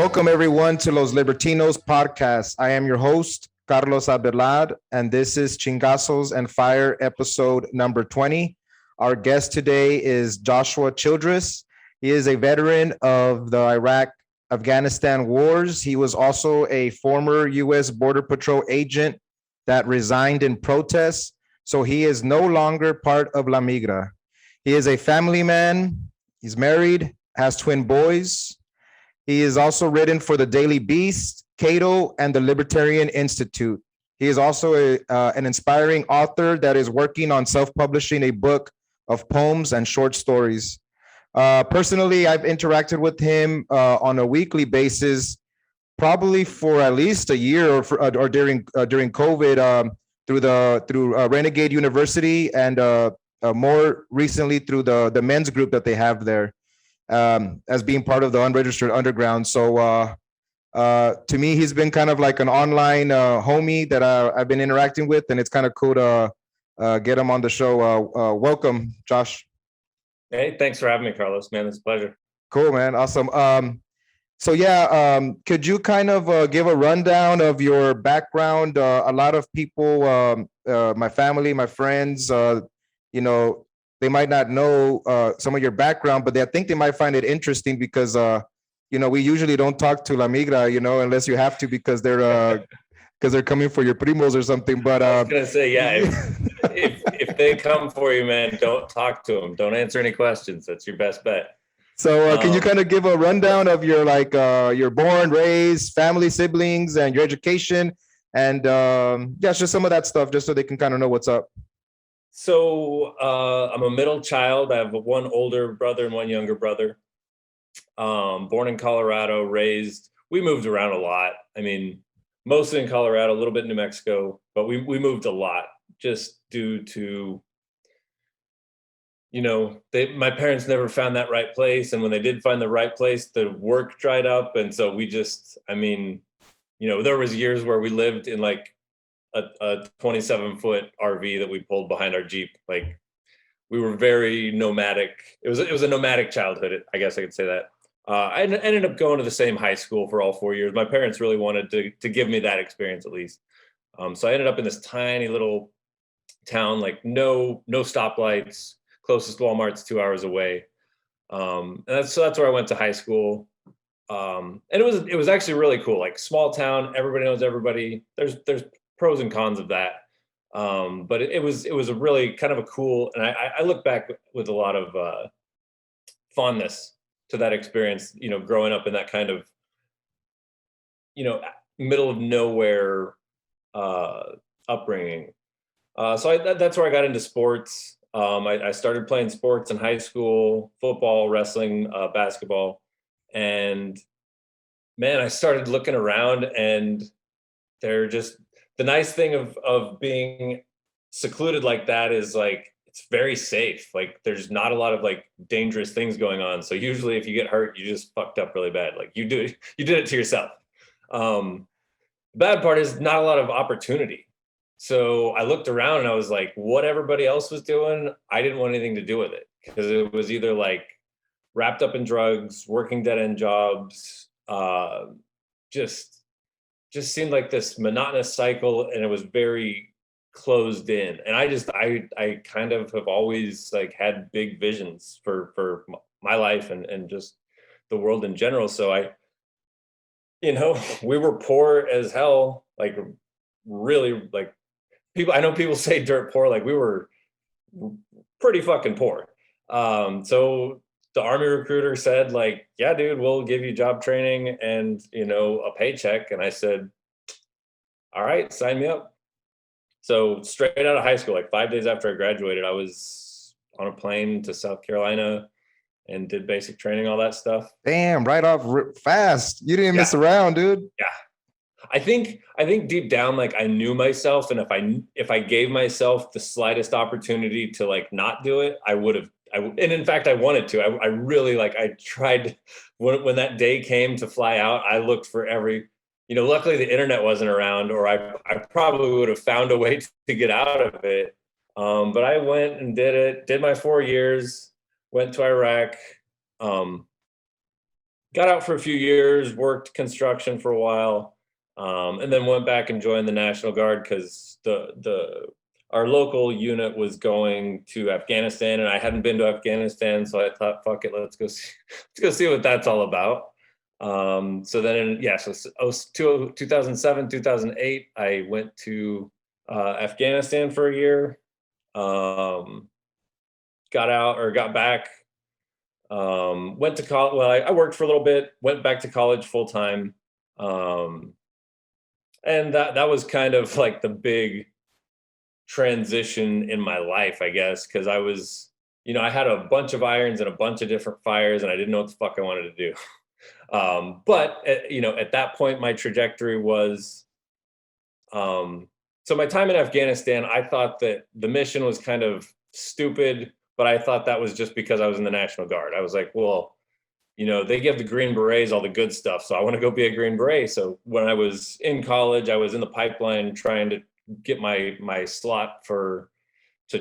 Welcome everyone to Los Libertinos podcast. I am your host, Carlos Abelard, and this is Chingazos and Fire episode number 20. Our guest today is Joshua Childress. He is a veteran of the Iraq-Afghanistan wars. He was also a former U.S. Border Patrol agent that resigned in protest, so he is no longer part of La Migra. He is a family man. He's married, has twin boys. He is also written for the Daily Beast, Cato, and the Libertarian Institute. He is also an inspiring author that is working on self-publishing a book of poems and short stories. Personally, I've interacted with him on a weekly basis, probably for at least a year or during COVID, through Renegade University and more recently through the men's group that they have there. As being part of the unregistered underground. So to me, he's been kind of like an online homie that I've been interacting with, and it's kind of cool to get him on the show. Welcome, Josh. Hey, thanks for having me, Carlos. Man, it's a pleasure. Cool, man. Awesome. Could you kind of give a rundown of your background? A lot of people, my family, my friends, they might not know some of your background, but I think they might find it interesting because, we usually don't talk to La Migra, unless you have to because they're coming for your primos or something. But I was gonna say, yeah, if they come for you, man, don't talk to them. Don't answer any questions. That's your best bet. So can you kind of give a rundown of your your born, raised, family, siblings, and your education, and just some of that stuff, just so they can kind of know what's up. So I'm a middle child. I have one older brother and one younger brother. Born in Colorado, we moved around a lot. I mean, mostly in Colorado, a little bit in New Mexico, but we moved a lot just due to, my parents never found that right place. And when they did find the right place, the work dried up. And so there was years where we lived in like a 27-foot RV that we pulled behind our Jeep. Like we were very nomadic. It was a nomadic childhood. I guess I could say that. I ended up going to the same high school for all 4 years. My parents really wanted to give me that experience at least. So I ended up in this tiny little town, like no stoplights. Closest Walmart's 2 hours away. And that's where I went to high school. And it was actually really cool. Like small town, everybody knows everybody. There's pros and cons of that. But it was a really kind of a cool, and I look back with a lot of fondness to that experience, growing up in that kind of, middle of nowhere upbringing. So that's where I got into sports. I started playing sports in high school, football, wrestling, basketball. And man, I started looking around, and the nice thing of being secluded like that is like, it's very safe. Like there's not a lot of like dangerous things going on. So usually if you get hurt, you just fucked up really bad. Like you did it to yourself. The bad part is not a lot of opportunity. So I looked around and I was like, what everybody else was doing, I didn't want anything to do with it, because it was either like wrapped up in drugs, working dead-end jobs, just seemed like this monotonous cycle, and it was very closed in. And I kind of have always like had big visions for my life and just the world in general. So we were poor as hell, like really, like I know people say dirt poor, like we were pretty fucking poor. So the Army recruiter said like, yeah, dude, we'll give you job training and, a paycheck. And I said, all right, sign me up. So straight out of high school, like 5 days after I graduated, I was on a plane to South Carolina and did basic training, all that stuff. Damn, right off fast. You didn't miss around, dude. Yeah. I think deep down, like I knew myself, and if I gave myself the slightest opportunity to like not do it, I would have. And in fact, I wanted to. I really I tried when that day came to fly out. I looked for every, luckily the internet wasn't around, or I probably would have found a way to get out of it. But I went and did my 4 years, went to Iraq. got out for a few years, worked construction for a while, and then went back and joined the National Guard because the our local unit was going to Afghanistan, and I hadn't been to Afghanistan, so I thought, fuck it, let's go see, let's go see what that's all about. So then, so 2007, 2008, I went to Afghanistan for a year. Got back, went to college. Well, I worked for a little bit, went back to college full time. Um, and that was kind of like the big transition in my life, I guess, because I was, I had a bunch of irons and a bunch of different fires, and I didn't know what the fuck I wanted to do. But at that point, my trajectory was, so my time in Afghanistan, I thought that the mission was kind of stupid, but I thought that was just because I was in the National Guard. I was like, well, they give the Green Berets all the good stuff, so I want to go be a Green Beret. So when I was in college, I was in the pipeline trying to get my slot to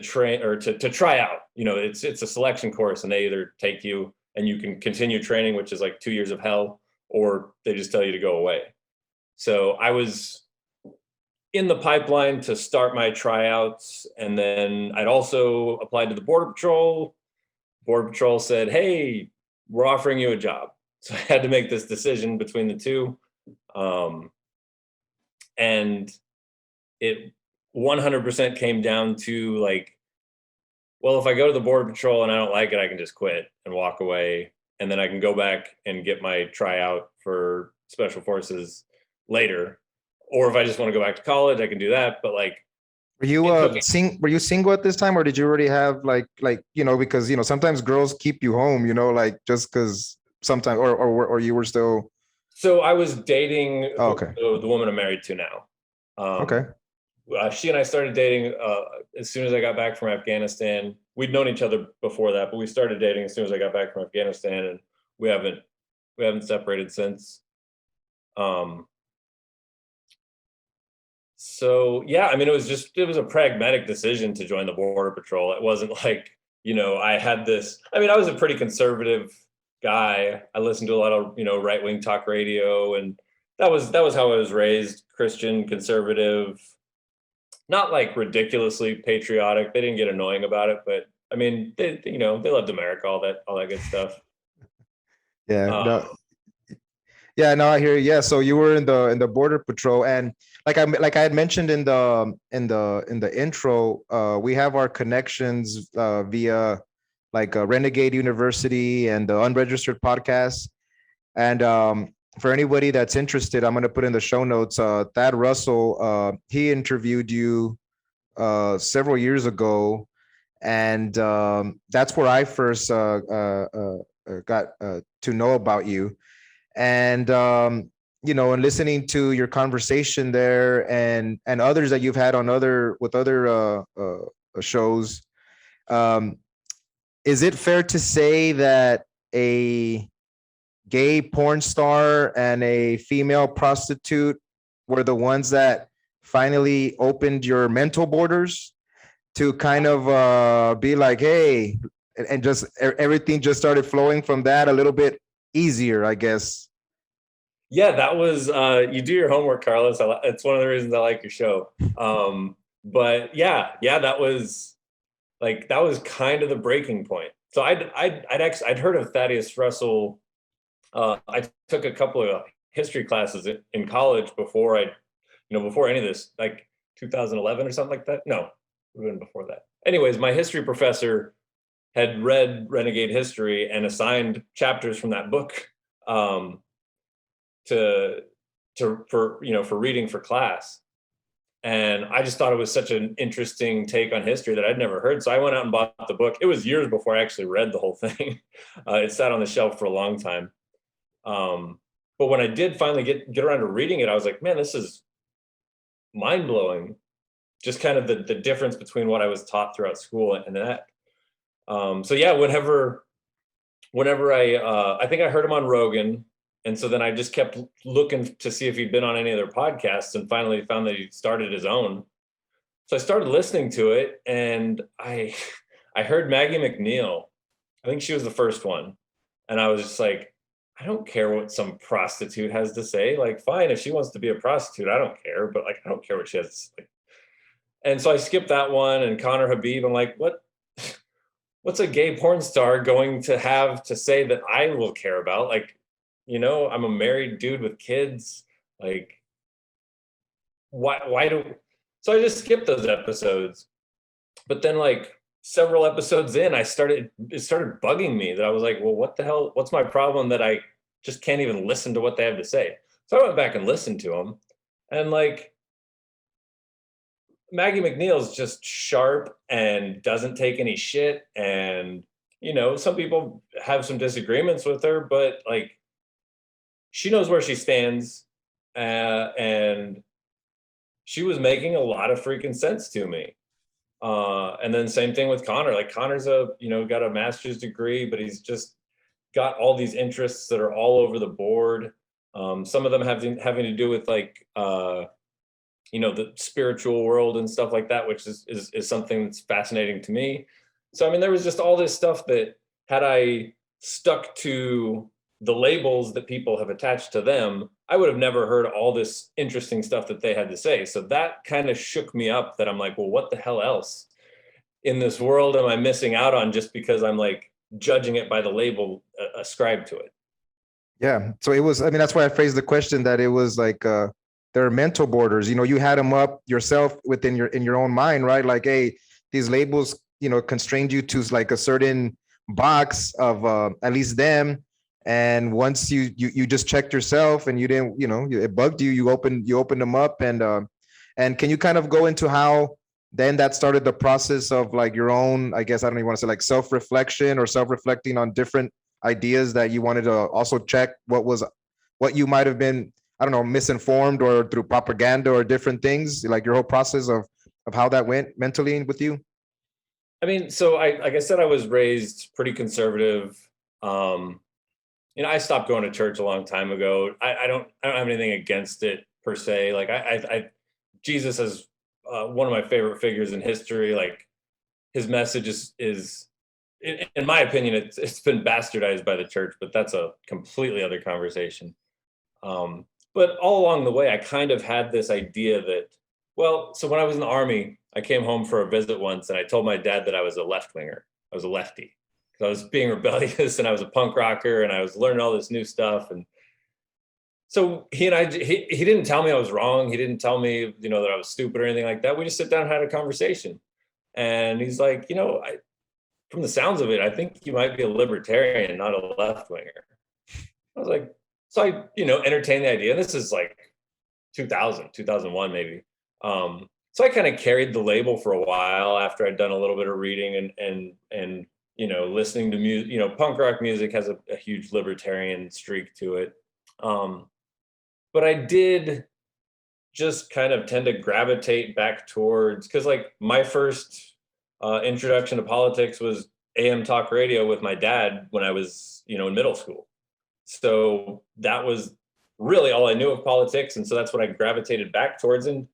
train or to try out. It's a selection course, and they either take you and you can continue training, which is like 2 years of hell, or they just tell you to go away. So I was in the pipeline to start my tryouts, and then I'd also applied to the Border Patrol. Border Patrol said, hey, we're offering you a job. So I had to make this decision between the two. And it 100% came down to like, well, if I go to the Border Patrol and I don't like it, I can just quit and walk away. And then I can go back and get my tryout for Special Forces later. Or if I just want to go back to college, I can do that. But like, were you single at this time, or did you already have because sometimes girls keep you home, like just because sometimes, or you were still. So I was dating okay. the woman I'm married to now. Okay. She and I started dating as soon as I got back from Afghanistan. We'd known each other before that, but we started dating as soon as I got back from Afghanistan, and we haven't separated since. So yeah, I mean, it was a pragmatic decision to join the Border Patrol. It wasn't like, I had this, I mean, I was a pretty conservative guy. I listened to a lot of, right-wing talk radio, and that was how I was raised, Christian, conservative, not like ridiculously patriotic. They didn't get annoying about it, but I mean, they loved America, all that good stuff. Yeah. No. Yeah, no, I hear you. Yeah, so you were in the Border Patrol, and like I had mentioned in the intro, we have our connections via like Renegade University and the Unregistered Podcast. And for anybody that's interested, I'm going to put in the show notes. Thad Russell, he interviewed you several years ago, and that's where I first got to know about you. And and listening to your conversation there, and others that you've had on other shows, is it fair to say that a gay porn star and a female prostitute were the ones that finally opened your mental borders to kind of be like, hey, and just everything just started flowing from that a little bit easier, I guess? Yeah, that was you do your homework, Carlos. It's one of the reasons I like your show. But yeah, that was kind of the breaking point. So I'd heard of Thaddeus Russell. I took a couple of history classes in college before before any of this, like 2011 or something like that. No, it would have been before that. Anyways, my history professor had read Renegade History and assigned chapters from that book for reading for class. And I just thought it was such an interesting take on history that I'd never heard. So I went out and bought the book. It was years before I actually read the whole thing. It sat on the shelf for a long time. But when I did finally get around to reading it, I was like, man, this is mind blowing. Just kind of the difference between what I was taught throughout school and that. So yeah, whenever I think I heard him on Rogan. And so then I just kept looking to see if he'd been on any of their podcasts, and finally found that he started his own. So I started listening to it, and I heard Maggie McNeil. I think she was the first one. And I was just like, I don't care what some prostitute has to say. Like, fine, if she wants to be a prostitute, I don't care. But like, I don't care what she has to say. And so I skipped that one. And Connor Habib, I'm like, what? What's a gay porn star going to have to say that I will care about? Like, I'm a married dude with kids. Like, why do? So I just skipped those episodes. But then, like, several episodes in, it started bugging me that I was like, well, what the hell? What's my problem that I just can't even listen to what they have to say? So I went back and listened to them, and like, Maggie McNeil's just sharp and doesn't take any shit. And, some people have some disagreements with her, but like, she knows where she stands. And she was making a lot of freaking sense to me. And then same thing with Connor. Like, Connor's got a master's degree, but he's just got all these interests that are all over the board. Some of them having to do with like, the spiritual world and stuff like that, which is something that's fascinating to me. So, I mean, there was just all this stuff that, had I stuck to the labels that people have attached to them, I would have never heard all this interesting stuff that they had to say. So that kind of shook me up, that I'm like, well, what the hell else in this world am I missing out on just because I'm like judging it by the label ascribed to it? Yeah. So it was, I mean, that's why I phrased the question that it was like, there are mental borders, you had them up yourself within in your own mind, right? Like, hey, these labels, constrained you to like a certain box of at least them. And once you just checked yourself and you didn't, it bugged you, you opened them up. And can you kind of go into how then that started the process of like your own, I guess, I don't even want to say like self-reflection or self-reflecting on different ideas that you wanted to also check what you might have been, I don't know, misinformed or through propaganda or different things, like your whole process of how that went mentally with you? I mean, so like I said, I was raised pretty conservative. Um, I stopped going to church a long time ago. I don't have anything against it per se. Like, Jesus is one of my favorite figures in history. Like, his message is in my opinion, it's been bastardized by the church, but that's a completely other conversation. But all along the way, I kind of had this idea that, well, so when I was in the Army, I came home for a visit once, and I told my dad that I was a left winger. I was a lefty. I was being rebellious, and I was a punk rocker, and I was learning all this new stuff. And so he didn't tell me I was wrong. He didn't tell me, that I was stupid or anything like that. We just sit down and had a conversation. And he's like, from the sounds of it, I think you might be a libertarian, not a left winger. I was like, so I, entertained the idea. And this is like 2001 maybe. So I kind of carried the label for a while after I'd done a little bit of reading and listening to music. Punk rock music has a huge libertarian streak to it. But I did just kind of tend to gravitate back towards, because like my first introduction to politics was AM talk radio with my dad when I was, in middle school. So that was really all I knew of politics. And so that's what I gravitated back towards. And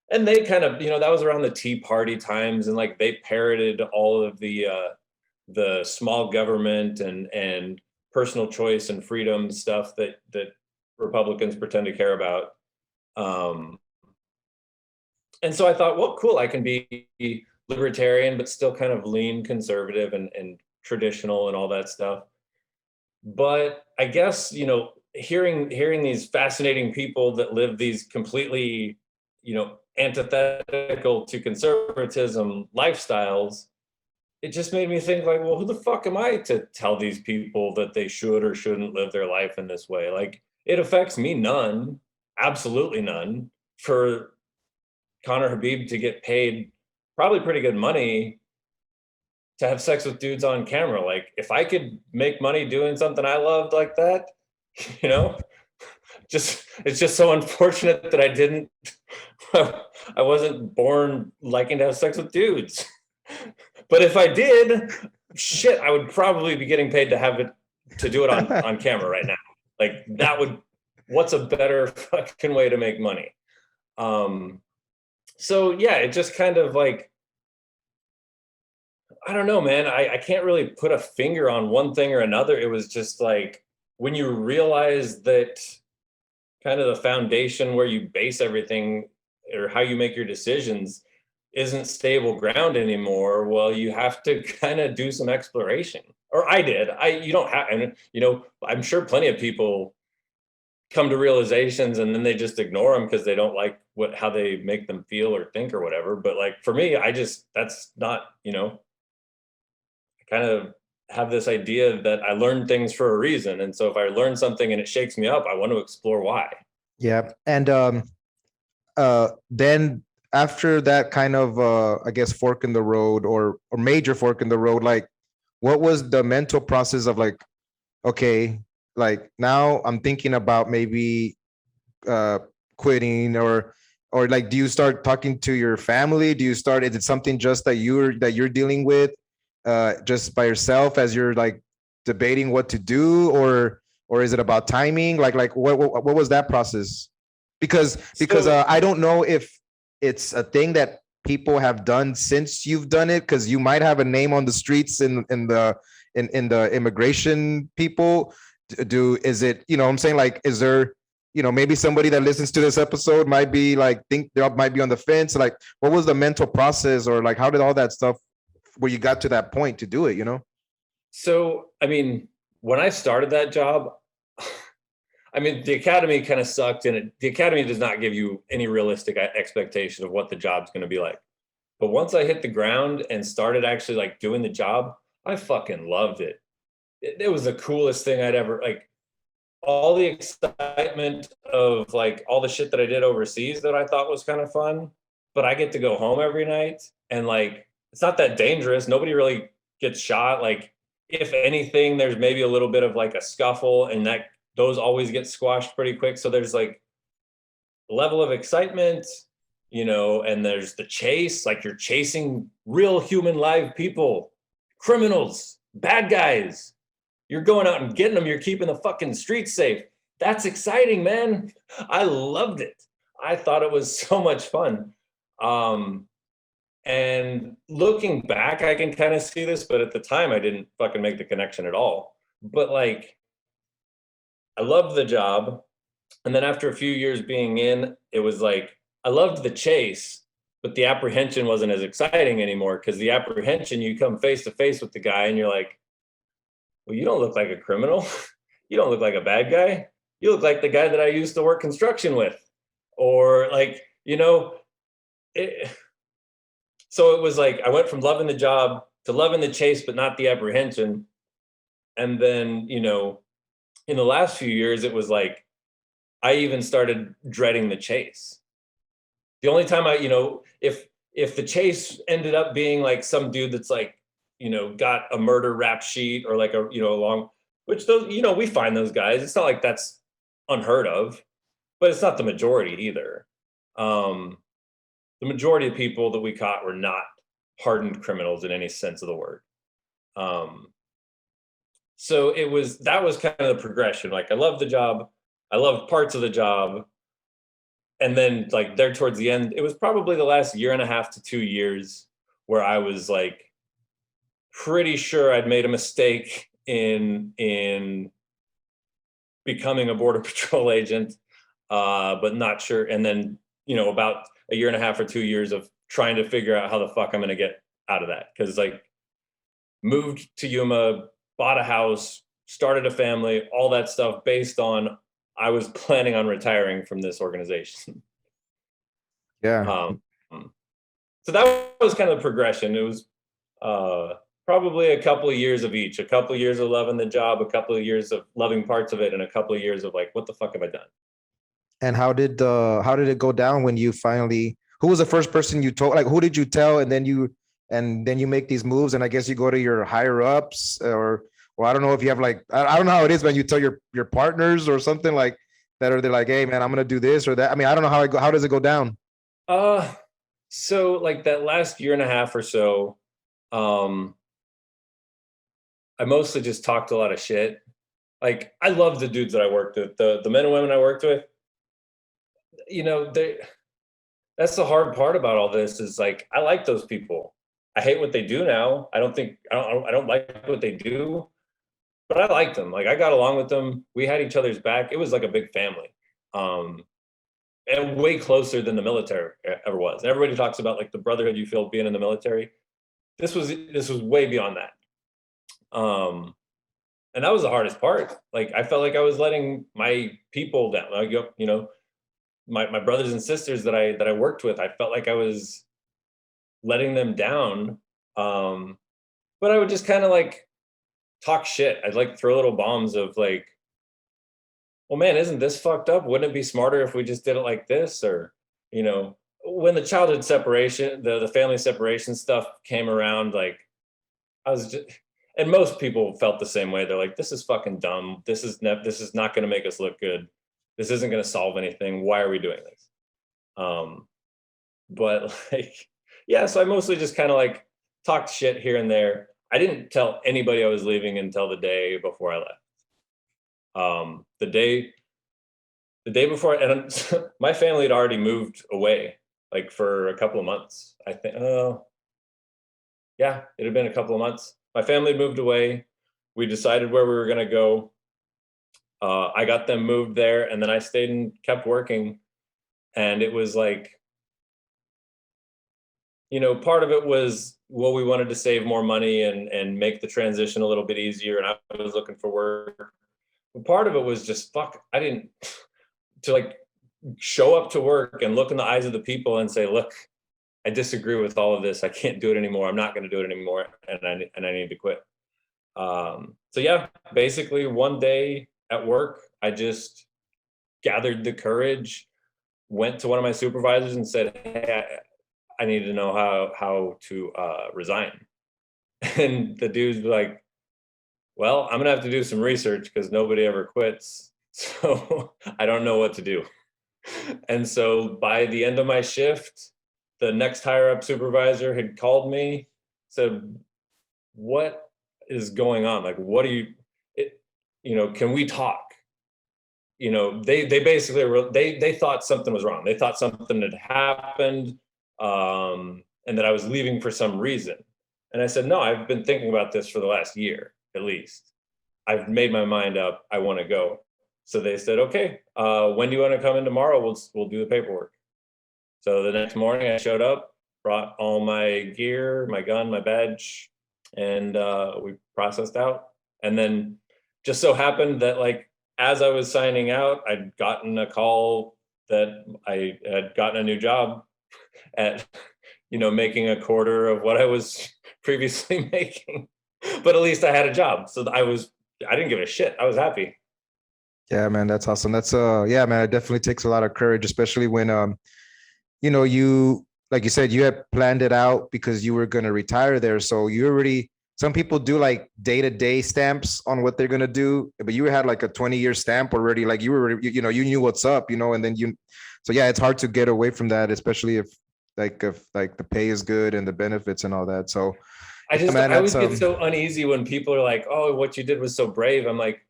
they kind of, that was around the Tea Party times, and like they parroted all of the small government and personal choice and freedom stuff that Republicans pretend to care about. And so I thought, well, cool, I can be libertarian, but still kind of lean conservative and traditional and all that stuff. But I guess, hearing these fascinating people that live these completely, antithetical to conservatism lifestyles, it just made me think like, well, who the fuck am I to tell these people that they should or shouldn't live their life in this way? Like, it affects me none, absolutely none. For Connor Habib to get paid probably pretty good money to have sex with dudes on camera. Like, if I could make money doing something I loved like that, it's just so unfortunate that I didn't, I wasn't born liking to have sex with dudes. But if I did, shit, I would probably be getting paid to do it on camera right now. Like, what's a better fucking way to make money? So yeah, it just kind of like, I don't know, man. I can't really put a finger on one thing or another. It was just like, when you realize that kind of the foundation where you base everything or how you make your decisions isn't stable ground anymore, well, you have to kind of do some exploration. Or I did. You don't have, and I'm sure plenty of people come to realizations and then they just ignore them because they don't like how they make them feel or think or whatever. But like for me, that's not, I kind of have this idea that I learn things for a reason. And so if I learn something and it shakes me up, I want to explore why. Yeah. And then after that kind of I guess fork in the road or major fork in the road, like what was the mental process of like, okay, like now I'm thinking about maybe uh quitting, or like do you start talking to your family? Do you start, is it something just that you're dealing with just by yourself as you're like debating what to do, or is it about timing? Like what was that process? Because So I don't know if it's a thing that people have done since you've done it, because you might have a name on the streets in the immigration people. Do is it, what I'm saying, like, is there, maybe somebody that listens to this episode might be like, think they might be on the fence, like what was the mental process, or like how did all that stuff where you got to that point to do it? So, I mean, when I started that job, I mean, the academy kind of sucked, and the academy does not give you any realistic expectation of what the job's going to be like. But once I hit the ground and started actually like doing the job, I fucking loved it. It was the coolest thing I'd ever like. All the excitement of like all the shit that I did overseas that I thought was kind of fun, but I get to go home every night and like it's not that dangerous. Nobody really gets shot. Like if anything, there's maybe a little bit of like a scuffle, and that those always get squashed pretty quick. So there's like a level of excitement, and there's the chase, like you're chasing real human live people, criminals, bad guys. You're going out and getting them. You're keeping the fucking streets safe. That's exciting, man. I loved it. I thought it was so much fun. Um, and looking back, I can kind of see this, but at the time, I didn't fucking make the connection at all. But like, I loved the job. And then after a few years being in, it was like, I loved the chase, but the apprehension wasn't as exciting anymore, because the apprehension, you come face to face with the guy and you're like, well, you don't look like a criminal. You don't look like a bad guy. You look like the guy that I used to work construction with. Or like, it, so it was like I went from loving the job to loving the chase, but not the apprehension. And then, in the last few years, it was like I even started dreading the chase. The only time if the chase ended up being like some dude that's like, got a murder rap sheet, or like a long, which those, we find those guys. It's not like that's unheard of, but it's not the majority either. Um, the majority of people that we caught were not hardened criminals in any sense of the word. Um, so that was kind of the progression. Like I loved the job, I loved parts of the job, and then like there towards the end, it was probably the last year and a half to 2 years where I was like pretty sure I'd made a mistake in becoming a border patrol agent, but not sure. And then about a year and a half or 2 years of trying to figure out how the fuck I'm going to get out of that, because like moved to Yuma, bought a house, started a family, all that stuff based on I was planning on retiring from this organization. Yeah. Um, so that was kind of the progression. It was probably a couple of years of each, a couple of years of loving the job, a couple of years of loving parts of it, and a couple of years of like, what the fuck have I done? And how did it go down when you finally, who was the first person you told, like who did you tell, and then you make these moves, and I guess you go to your higher ups, or I don't know if you have like, I don't know how it is when you tell your partners or something like that, or they're like, hey man, I'm gonna do this or that. I mean, I don't know how does it go down? Uh, so like that last year and a half or so, um, I mostly just talked a lot of shit. Like I love the dudes that I worked with, the men and women I worked with. They that's the hard part about all this is like I like those people. I hate what they do now. I don't like what they do, but I liked them. Like I got along with them. We had each other's back. It was like a big family. Um, and way closer than the military ever was. And everybody talks about like the brotherhood you feel being in the military. This was way beyond that. And that was the hardest part. Like I felt like I was letting my people down. Like, my brothers and sisters that I worked with, I felt like I was letting them down. Um, but I would just kind of like talk shit. I'd like throw little bombs of like, well, man, isn't this fucked up? Wouldn't it be smarter if we just did it like this? Or, when the childhood separation, the family separation stuff came around, like I was just, and most people felt the same way. They're like, this is fucking dumb. This is not going to make us look good. This isn't going to solve anything. Why are we doing this? Um, but like, yeah, so I mostly just kind of like talked shit here and there. I didn't tell anybody I was leaving until the day before I left. The day before, and my family had already moved away, like for a couple of months. I think, oh, yeah, it had been a couple of months. My family had moved away. We decided where we were going to go. I got them moved there, and then I stayed and kept working. And it was like, part of it was, well, we wanted to save more money and make the transition a little bit easier. And I was looking for work. But part of it was just, fuck, I didn't, to like show up to work and look in the eyes of the people and say, look, I disagree with all of this. I can't do it anymore. I'm not going to do it anymore. And I need to quit. So yeah, basically one day at work, I just gathered the courage, went to one of my supervisors and said, hey, I need to know how to resign. And the dude's like, well, I'm gonna have to do some research because nobody ever quits. So I don't know what to do. And so by the end of my shift, the next higher up supervisor had called me, said, what is going on? Like, what do can we talk? They basically they thought something was wrong. They thought something had happened, and that I was leaving for some reason. And I said, no, I've been thinking about this for the last year, at least. I've made my mind up. I want to go. So they said, okay, when do you want to come in tomorrow? We'll do the paperwork. So the next morning I showed up, brought all my gear, my gun, my badge, and we processed out. And then just so happened that like, as I was signing out, I'd gotten a call that I had gotten a new job at, making a quarter of what I was previously making. But at least I had a job. So I didn't give a shit. I was happy. Yeah, man, that's awesome. That's yeah, man, it definitely takes a lot of courage, especially when you like you said, you had planned it out because you were going to retire there. So you already, some people do like day-to-day stamps on what they're going to do, but you had like a 20-year stamp already. Like you knew what's up, and then so yeah, it's hard to get away from that, especially if the pay is good and the benefits and all that. So yeah, man, I always that's get so uneasy when people are like, oh, what you did was so brave. I'm like,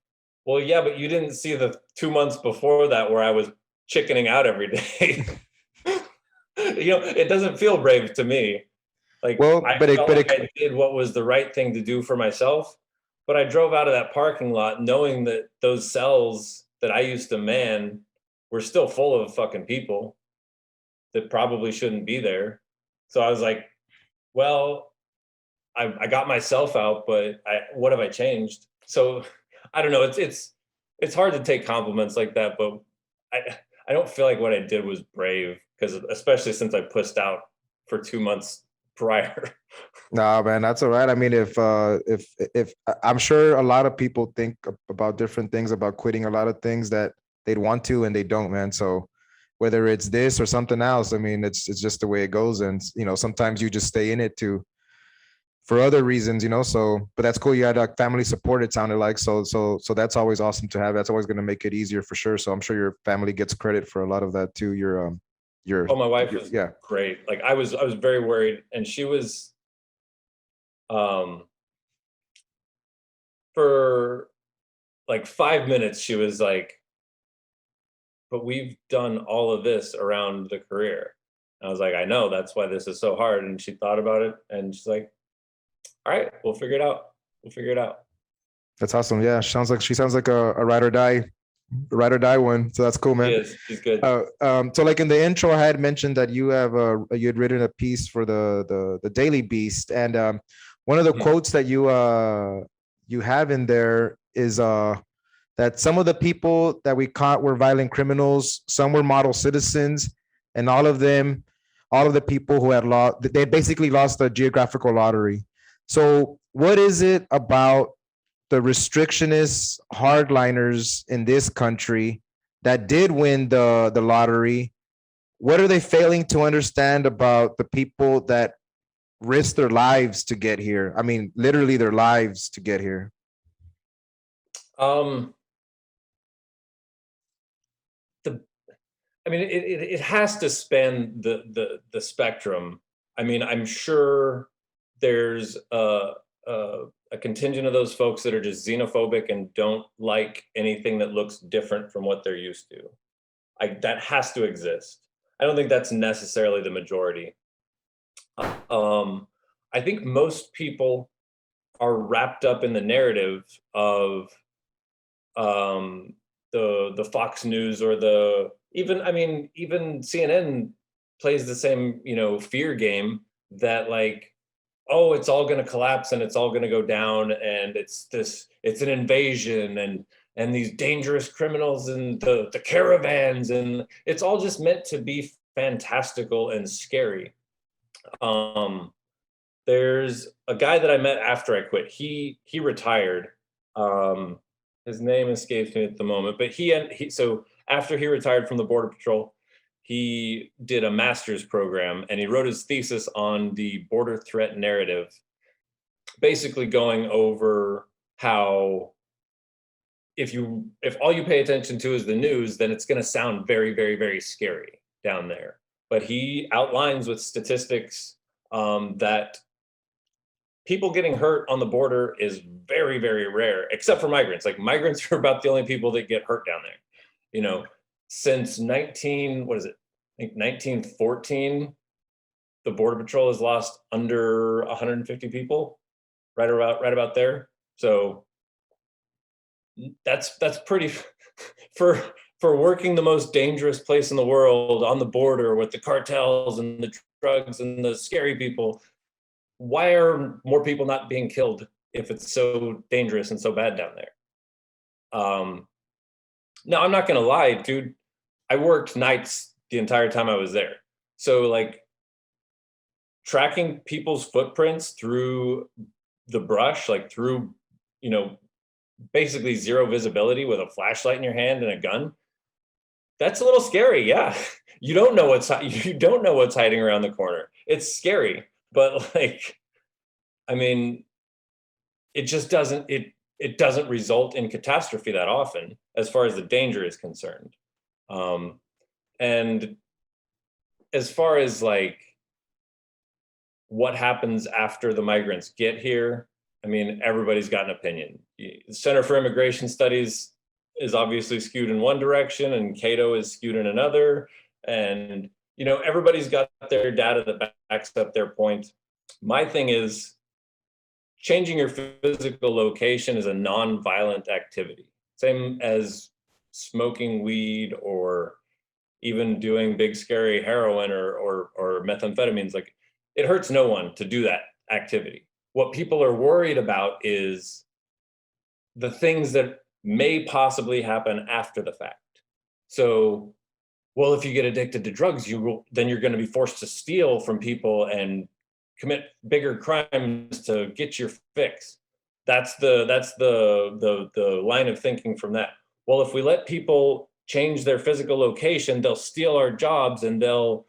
well, yeah, but you didn't see the 2 months before that where I was chickening out every day. It doesn't feel brave to me. Like well, I felt like I did what was the right thing to do for myself, but I drove out of that parking lot knowing that those cells that I used to man were still full of fucking people that probably shouldn't be there. So I was like, well, I got myself out, but what have I changed? So I don't know. It's hard to take compliments like that, but I don't feel like what I did was brave because especially since I pushed out for 2 months prior. No, man, that's all right. I mean, if I'm sure a lot of people think about different things about quitting a lot of things that they'd want to and they don't, man. So whether it's this or something else, I mean, it's just the way it goes. And sometimes you just stay in it for other reasons, so but that's cool. You had like family support, it sounded like. So that's always awesome to have. That's always going to make it easier for sure. So I'm sure your family gets credit for a lot of that too. Oh, my wife was yeah. Great. Like I was very worried, and she was for like 5 minutes she was like, but we've done all of this around the career. And I was like, I know, that's why this is so hard. And she thought about it and she's like, all right, we'll figure it out. We'll figure it out. That's awesome. Yeah, she sounds like a ride or die one. So that's cool, man. She's good. So like in the intro, I had mentioned that you had written a piece for the Daily Beast, and one of the Mhm. quotes that you have in there is that some of the people that we caught were violent criminals, some were model citizens, and all of the people who had lost, they basically lost the geographical lottery. So what is it about the restrictionist hardliners in this country that did win the lottery? What are they failing to understand about the people that risked their lives to get here? I mean, literally their lives to get here. Um, the I mean, it has to span the spectrum. I mean, I'm sure there's a contingent of those folks that are just xenophobic and don't like anything that looks different from what they're used to. That has to exist. I don't think that's necessarily the majority. Um, I think most people are wrapped up in the narrative of um, the Fox News or the even I mean even CNN plays the same fear game that like, oh, it's all going to collapse and it's all going to go down and it's an invasion and these dangerous criminals and the caravans, and it's all just meant to be fantastical and scary. um there's a guy that I met after I quit. He retired. Um, his name escapes me at the moment, but he so after he retired from the Border Patrol, he did a master's program and he wrote his thesis on the border threat narrative, basically going over how if all you pay attention to is the news, then it's going to sound very, very, very scary down there. But he outlines with statistics that people getting hurt on the border is very, very rare, except for migrants. Like migrants are about the only people that get hurt down there. You know, since 19, what is it? I think 1914, the Border Patrol has lost under 150 people, right about there. So that's pretty for for working the most dangerous place in the world on the border with the cartels and the drugs and the scary people. Why are more people not being killed if it's so dangerous and so bad down there? No, I'm not gonna lie, dude. I worked nights the entire time I was there. So like tracking people's footprints through the brush, like through, you know, basically zero visibility with a flashlight in your hand and a gun, that's a little scary. Yeah. You don't know what's hiding around the corner. It's scary. But like, I mean, it just it doesn't result in catastrophe that often as far as the danger is concerned. Um, and as far as like what happens after the migrants get here, I mean, everybody's got an opinion. The Center for Immigration Studies is obviously skewed in one direction, and Cato is skewed in another. And everybody's got their data that backs up their point. My thing is, changing your physical location is a non-violent activity, same as smoking weed or even doing big scary heroin or methamphetamines. Like, it hurts no one to do that activity. What people are worried about is the things that may possibly happen after the fact. So, well, if you get addicted to drugs, then you're going to be forced to steal from people and commit bigger crimes to get your fix. That's the line of thinking from that. Well, if we let people change their physical location, they'll steal our jobs and they'll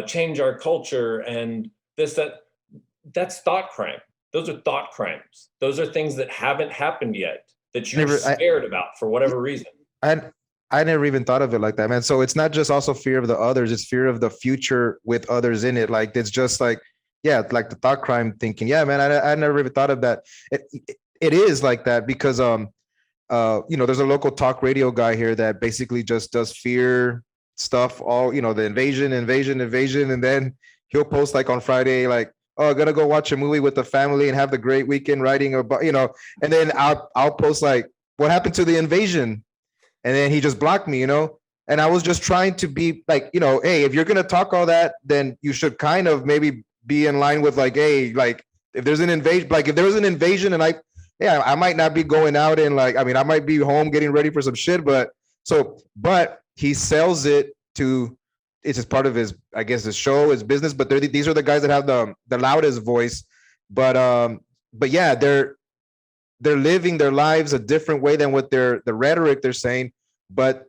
change our culture and that's thought crime. Those are thought crimes. Those are things that haven't happened yet that you're Never, scared about for whatever reason. I, I never even thought of it like that, man. So it's not just also fear of the others; it's fear of the future with others in it. Like it's just like, yeah, like the thought crime thinking. Yeah, man, I never even thought of that. It is like that because there's a local talk radio guy here that basically just does fear stuff, all the invasion, and then he'll post like on Friday, like oh, gonna go watch a movie with the family and have the great weekend writing about, and then I'll post like, what happened to the invasion? And then he just blocked me, and I was just trying to be like, hey, if you're gonna talk all that, then you should kind of maybe be in line with like, hey, like if there's an invasion, like if there was an invasion and I might not be going out and like, I mean, I might be home getting ready for some shit, but he sells it to, it's just part of his, I guess, his show, his business. But these are the guys that have the loudest voice. But yeah, they're living their lives a different way than what the rhetoric they're saying, but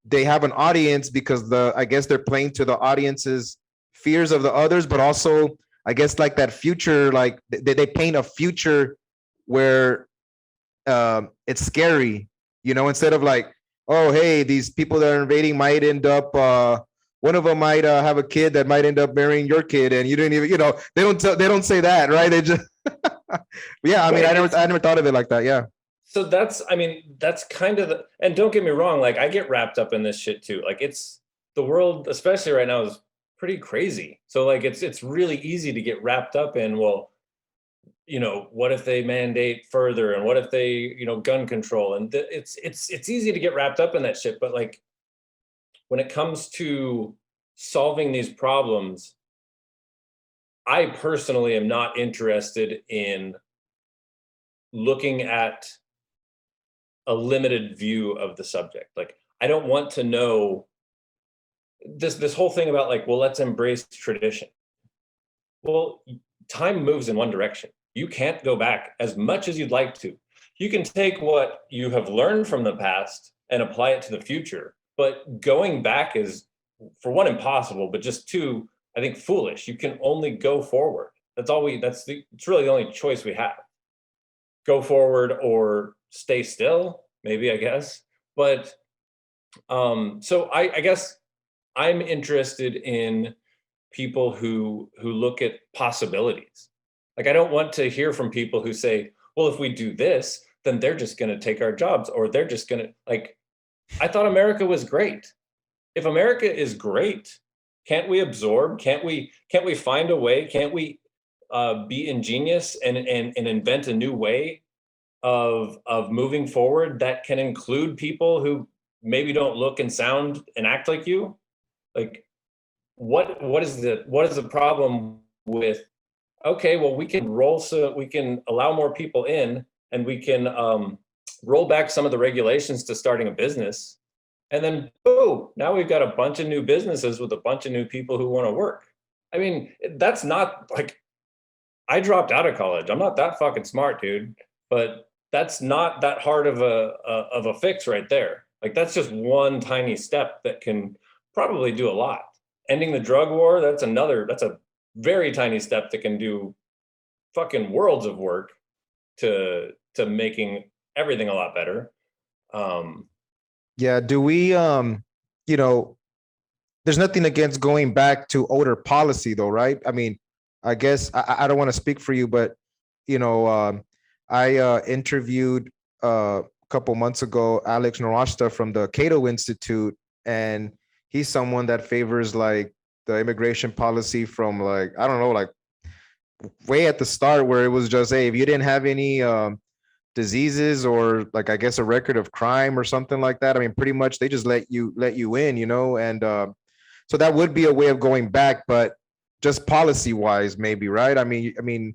they have an audience because I guess they're playing to the audience's fears of the others, but also I guess like that future, like they paint a future where it's scary, instead of like, oh, hey, these people that are invading might end up, one of them might have a kid that might end up marrying your kid, and you didn't even, they don't say that, right? They just, yeah. I mean, I never thought of it like that. Yeah. So that's kind of and don't get me wrong, like I get wrapped up in this shit too. Like it's the world, especially right now, is pretty crazy. So like it's really easy to get wrapped up in, well, what if they mandate further, and what if they, gun control, and it's easy to get wrapped up in that shit. But like when it comes to solving these problems, I personally am not interested in looking at a limited view of the subject. Like I don't want to know this whole thing about like, well, let's embrace tradition. Well, time moves in one direction. You can't go back as much as you'd like to. You can take what you have learned from the past and apply it to the future. But going back is, for one, impossible, but just two, I think, foolish. You can only go forward. It's really the only choice we have. Go forward or stay still, maybe, I guess. But so I guess I'm interested in people who look at possibilities. Like I don't want to hear from people who say, well, if we do this, then they're just going to take our jobs, or they're just going to, like, I thought America was great. If America is great, can't we absorb? Can't we find a way? Can't we be ingenious and invent a new way of moving forward that can include people who maybe don't look and sound and act like you? Like, what is the problem with, okay, well, we can allow more people in, and we can roll back some of the regulations to starting a business, and then boom, now we've got a bunch of new businesses with a bunch of new people who want to work. I mean, that's not like, I dropped out of college. I'm not that fucking smart, dude, but that's not that hard of a fix right there. Like that's just one tiny step that can probably do a lot. Ending the drug war, that's a very tiny step that can do fucking worlds of work to making everything a lot better. Yeah. Do we, there's nothing against going back to older policy though, right? I mean, I guess I don't want to speak for you, but I interviewed a couple months ago Alex Nowasta from the Cato Institute, and he's someone that favors like the immigration policy from like, I don't know, like way at the start, where it was just, hey, if you didn't have any diseases or like, I guess, a record of crime or something like that, I mean, pretty much they just let you in, and so that would be a way of going back, but just policy wise, maybe, right? I mean,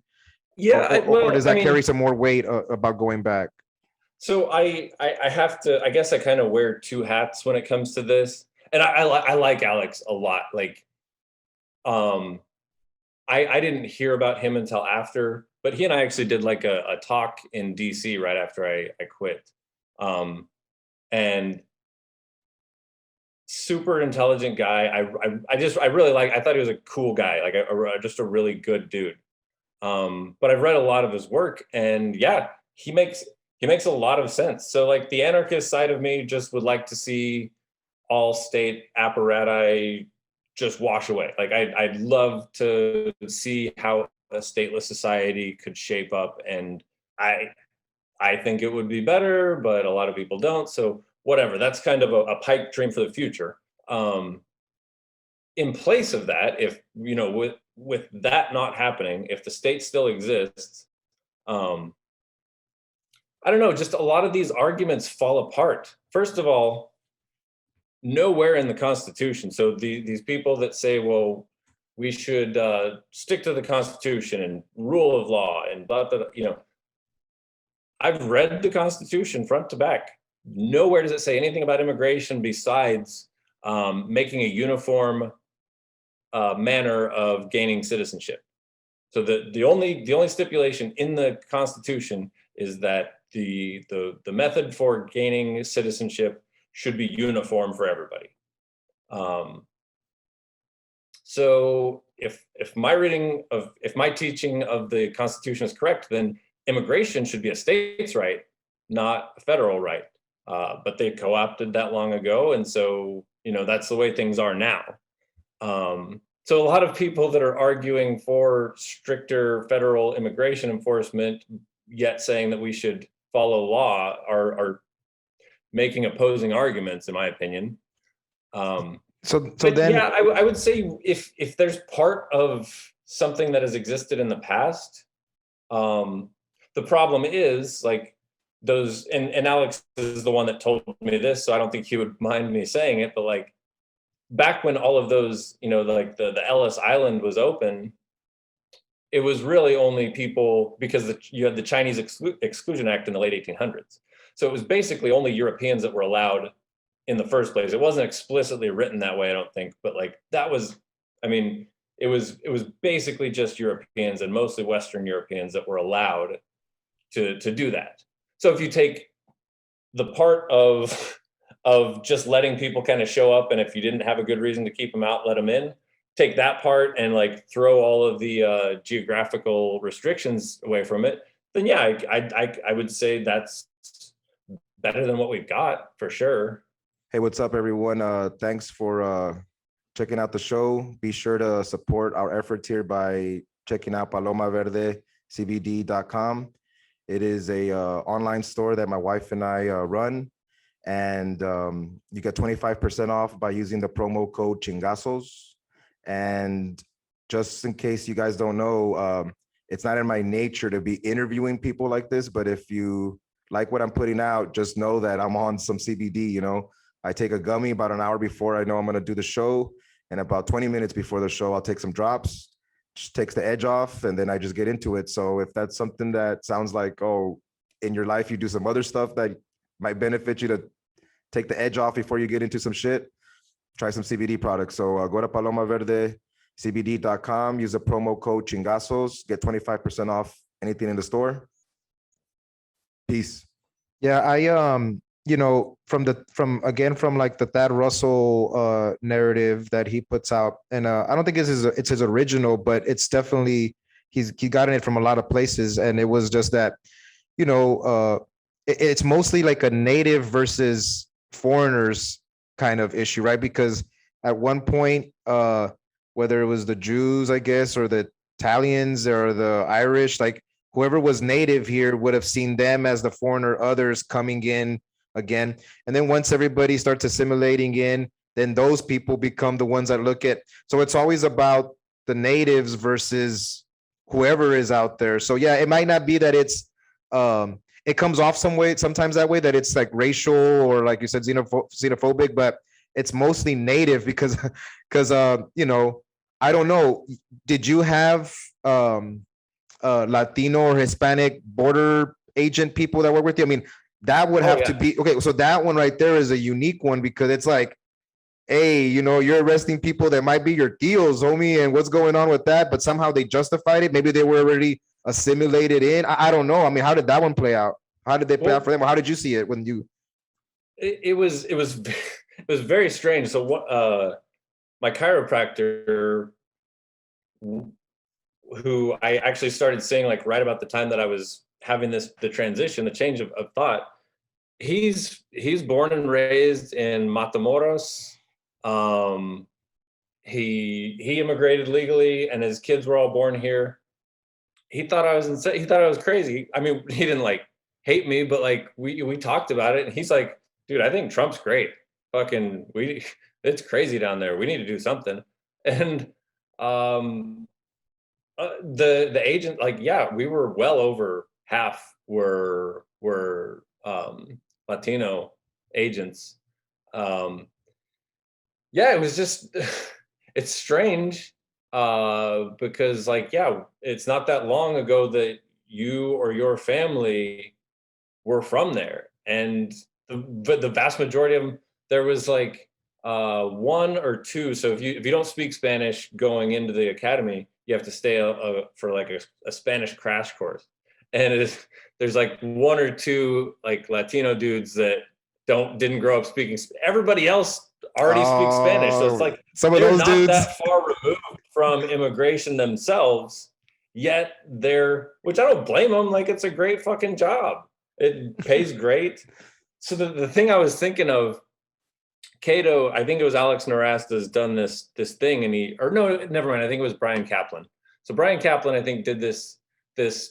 yeah. or does that carry some more weight about going back? So I have to, I guess I kind of wear two hats when it comes to this. And I like Alex a lot. Like, I didn't hear about him until after, but he and I actually did like a talk in DC right after I quit. And super intelligent guy. I really I thought he was a cool guy, like just a really good dude. But I've read a lot of his work, and yeah, he makes a lot of sense. So like the anarchist side of me just would like to see all state apparatus just wash away. Like I'd love to see how a stateless society could shape up, and I think it would be better, but a lot of people don't. So whatever, that's kind of a pipe dream for the future. In place of that, if with that not happening, if the state still exists, I don't know, just a lot of these arguments fall apart. First of all, nowhere in the Constitution. So these people that say, well, we should stick to the Constitution and rule of law and blah, blah, blah, you know, I've read the Constitution front to back. Nowhere does it say anything about immigration besides making a uniform manner of gaining citizenship. So the only stipulation in the Constitution is that the method for gaining citizenship should be uniform for everybody. So if my teaching of the Constitution is correct, then immigration should be a state's right, not a federal right. But they co-opted that long ago, and so that's the way things are now. So a lot of people that are arguing for stricter federal immigration enforcement, yet saying that we should follow law, are making opposing arguments, in my opinion. So then, yeah, I would say if there's part of something that has existed in the past, the problem is like those, and Alex is the one that told me this, so I don't think he would mind me saying it, but like back when all of those, like the Ellis Island was open, it was really only people, because you had the Chinese Exclusion Act in the late 1800s. So it was basically only Europeans that were allowed in the first place. It wasn't explicitly written that way, I don't think, but like that was, it was basically just Europeans and mostly Western Europeans that were allowed to do that. So if you take the part of just letting people kind of show up, and if you didn't have a good reason to keep them out, let them in, take that part and like throw all of the geographical restrictions away from it, then yeah, I would say that's better than what we've got for sure. hey, what's up, everyone? Thanks for checking out the show. Be sure to support our efforts here by checking out palomaverdecbd.com. It is a online store that my wife and I run, and you get 25% off by using the promo code Chingazos. And just in case you guys don't know, it's not in my nature to be interviewing people like this, but if you like what I'm putting out, just know that I'm on some CBD. I take a gummy about an hour before I know I'm going to do the show, and about 20 minutes before the show, I'll take some drops, just takes the edge off, and then I just get into it. So if that's something that sounds like, oh, in your life you do some other stuff that might benefit you to take the edge off before you get into some shit, try some CBD products. So go to palomaverdecbd.com, use the promo code Chingazos, get 25% off anything in the store. Peace. Yeah, I from like the Thad Russell narrative that he puts out, and I don't think it's his original, but it's definitely he gotten it from a lot of places, and it was just that it's mostly like a native versus foreigners kind of issue, right? Because at one point, whether it was the Jews, I guess, or the Italians or the Irish, like whoever was native here would have seen them as the foreigner, others coming in again. And then once everybody starts assimilating in, then those people become the ones that look at. So it's always about the natives versus whoever is out there. So yeah, it might not be that it's it comes off some way, sometimes that way, that it's like racial or like you said, xenophobic, but it's mostly native because I don't know. Did you have Latino or Hispanic border agent people that work with you? I mean, that would have to be okay. So that one right there is a unique one because it's like, hey, you're arresting people that might be your deals, homie, and what's going on with that? But somehow they justified it. Maybe they were already assimilated in. I don't know. I mean, how did that one play out? How did they play out for them? Or how did you see it when you? It was very strange. So what? My chiropractor, who I actually started seeing like right about the time that I was having the transition, the change of thought. He's born and raised in Matamoros. He immigrated legally, and his kids were all born here. He thought I was insane. He thought I was crazy. I mean, he didn't like hate me, but like we talked about it, and he's like, dude, I think Trump's great. Fucking it's crazy down there. We need to do something. And The agent, like, yeah, we were well over half were Latino agents. Um, yeah, it was just it's strange because, like, yeah, it's not that long ago that you or your family were from there, and but the vast majority of them, there was like one or two. So if you don't speak Spanish going into the academy, you have to stay for like a Spanish crash course, and there's like one or two like Latino dudes that didn't grow up speaking. Everybody else already speaks Spanish, so it's Oh, like some of they're those not dudes. that far removed from immigration themselves, yet which I don't blame them. Like, it's a great fucking job, it pays great. So the thing I was thinking of, Cato, I think it was Alex Narasta's done this thing, and or no, never mind. I think it was Brian Kaplan. So Brian Kaplan, I think, did this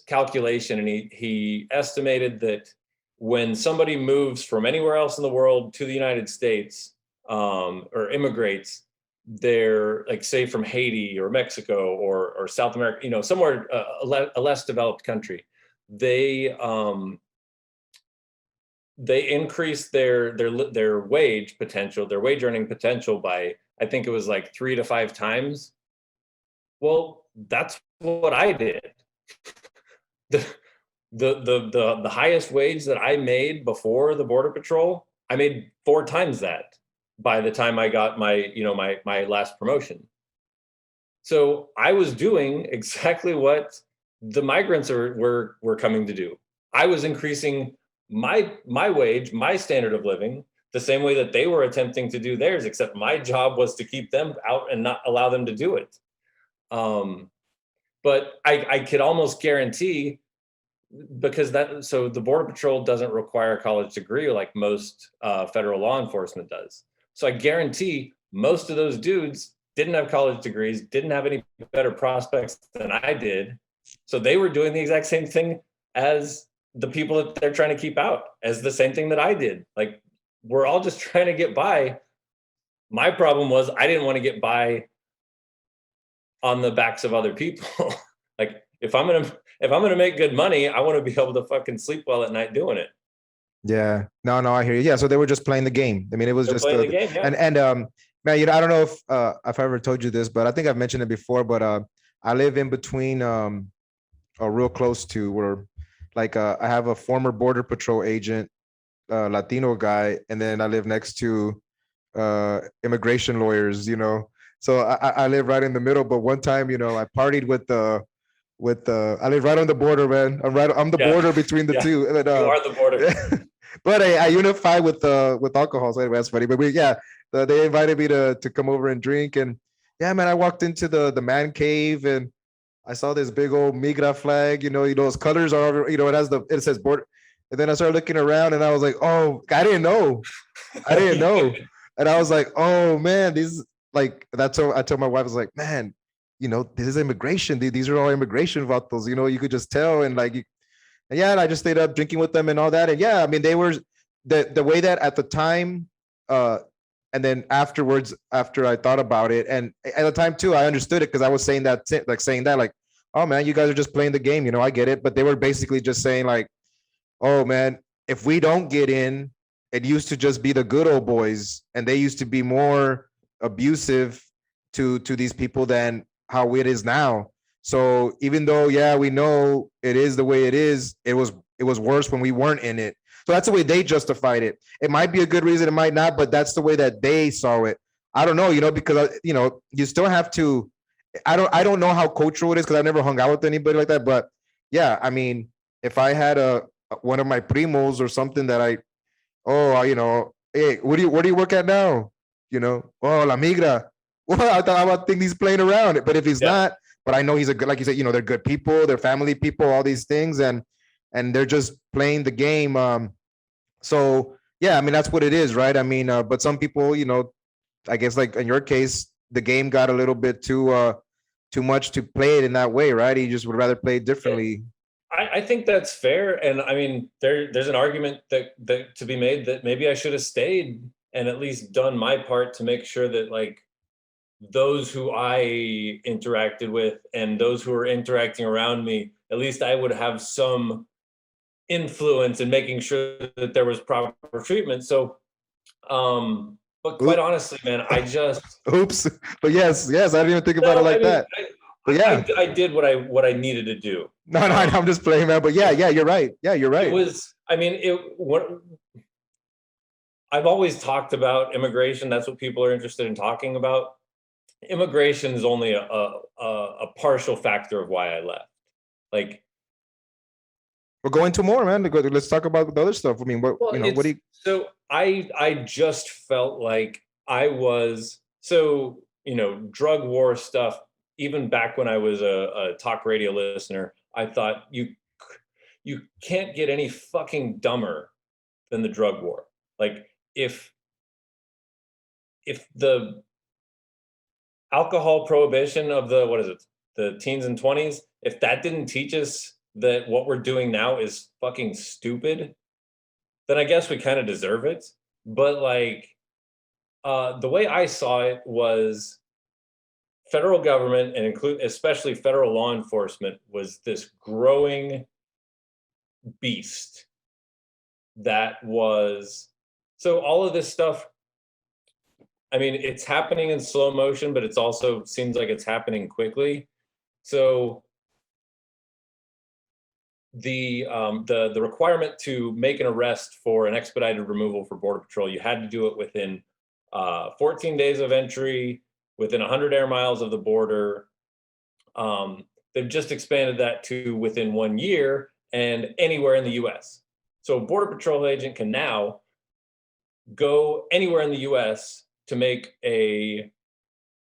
calculation, and he estimated that when somebody moves from anywhere else in the world to the United States, or immigrates, they're like, say, from Haiti or Mexico or South America, somewhere, a less developed country, they increase their wage potential, their wage earning potential, by, I think it was like 3 to 5 times. Well, that's what I did. The the highest wage that I made before the Border Patrol, I made 4 times that by the time I got my last promotion. So I was doing exactly what the migrants were coming to do. I was increasing my wage, my standard of living, the same way that they were attempting to do theirs, except my job was to keep them out and not allow them to do it. But I could almost guarantee, because the Border Patrol doesn't require a college degree like most federal law enforcement does. So I guarantee most of those dudes didn't have college degrees, didn't have any better prospects than I did. So they were doing the exact same thing as the people that they're trying to keep out, as the same thing that I did. Like, we're all just trying to get by. My problem was, I didn't want to get by on the backs of other people. Like, if I'm gonna make good money, I want to be able to fucking sleep well at night doing it. Yeah, no, I hear you. Yeah, so they were just playing the game. I mean, it was They're just playing the game, yeah. and man, I don't know if I ever told you this, but I think I've mentioned it before. But I live in between or real close to where, like, I have a former Border Patrol agent, Latino guy, and then I live next to immigration lawyers. So I live right in the middle. But one time, I partied with I live right on the border, man. I'm the Yeah. border between the Yeah. two. And, You are the border. but I unify with alcohol. So anyway, that's funny. But they invited me to come over and drink, and yeah, man, I walked into the man cave, and I saw this big old Migra flag. Those colors are, it says border. And then I started looking around, and I was like, oh, I didn't know. And I was like, oh man, these, like, that's so I told my wife, I was like, man, this is immigration. These are all immigration vatos. You could just tell, and like, and yeah, and I just stayed up drinking with them and all that. And yeah, I mean, they were the way that at the time, and then afterwards, after I thought about it, and at the time too, I understood it, because I was saying that, like, oh man, you guys are just playing the game. I get it. But they were basically just saying, like, oh man, if we don't get in, it used to just be the good old boys, and they used to be more abusive to these people than how it is now. So even though, yeah, we know it is the way it is, it was worse when we weren't in it. So that's the way they justified it. It might be a good reason, it might not, but that's the way that they saw it. I don't know, because you still have to. I don't know how cultural it is, because I've never hung out with anybody like that. But yeah, I mean, if I had one of my primos or something that hey, where do you work at now? Oh, La Migra. Well, I would think he's playing around. But if he's not, but I know he's a good, like you said, they're good people, they're family people, all these things, and they're just playing the game. So yeah, I mean, that's what it is, right? I mean, but some people, I guess, like in your case, the game got a little bit too much to play it in that way, right? He just would rather play it differently. I think that's fair, and I mean, there's an argument that to be made that maybe I should have stayed and at least done my part to make sure that, like, those who I interacted with and those who were interacting around me, at least I would have some influence in making sure that there was proper treatment. So, but quite honestly, man, I just Oops. But yes, I didn't even think about it no, I like mean, that. But yeah, I did what I needed to do. no, I'm just playing, man. But yeah, you're right. Yeah, you're right. It was, I mean, what I've always talked about immigration. That's what people are interested in talking about. Immigration is only a partial factor of why I left. Like, We're going to more, man. Let's talk about the other stuff. I mean, what well, what do you? so I just felt like I was drug war stuff. Even back when I was a talk radio listener, I thought you can't get any fucking dumber than the drug war. Like if the alcohol prohibition of the teens and 20s, if that didn't teach us that what we're doing now is fucking stupid, then I guess we kind of deserve it. But like the way I saw it was federal government and especially federal law enforcement was this growing beast that was, so all of this stuff, I mean, it's happening in slow motion, but it's also seems like it's happening quickly. So the requirement to make an arrest for an expedited removal for Border Patrol, you had to do it within 14 days of entry, within 100 air miles of the border. They've just expanded that to within 1 year and anywhere in the US. So a Border Patrol agent can now go anywhere in the US to make an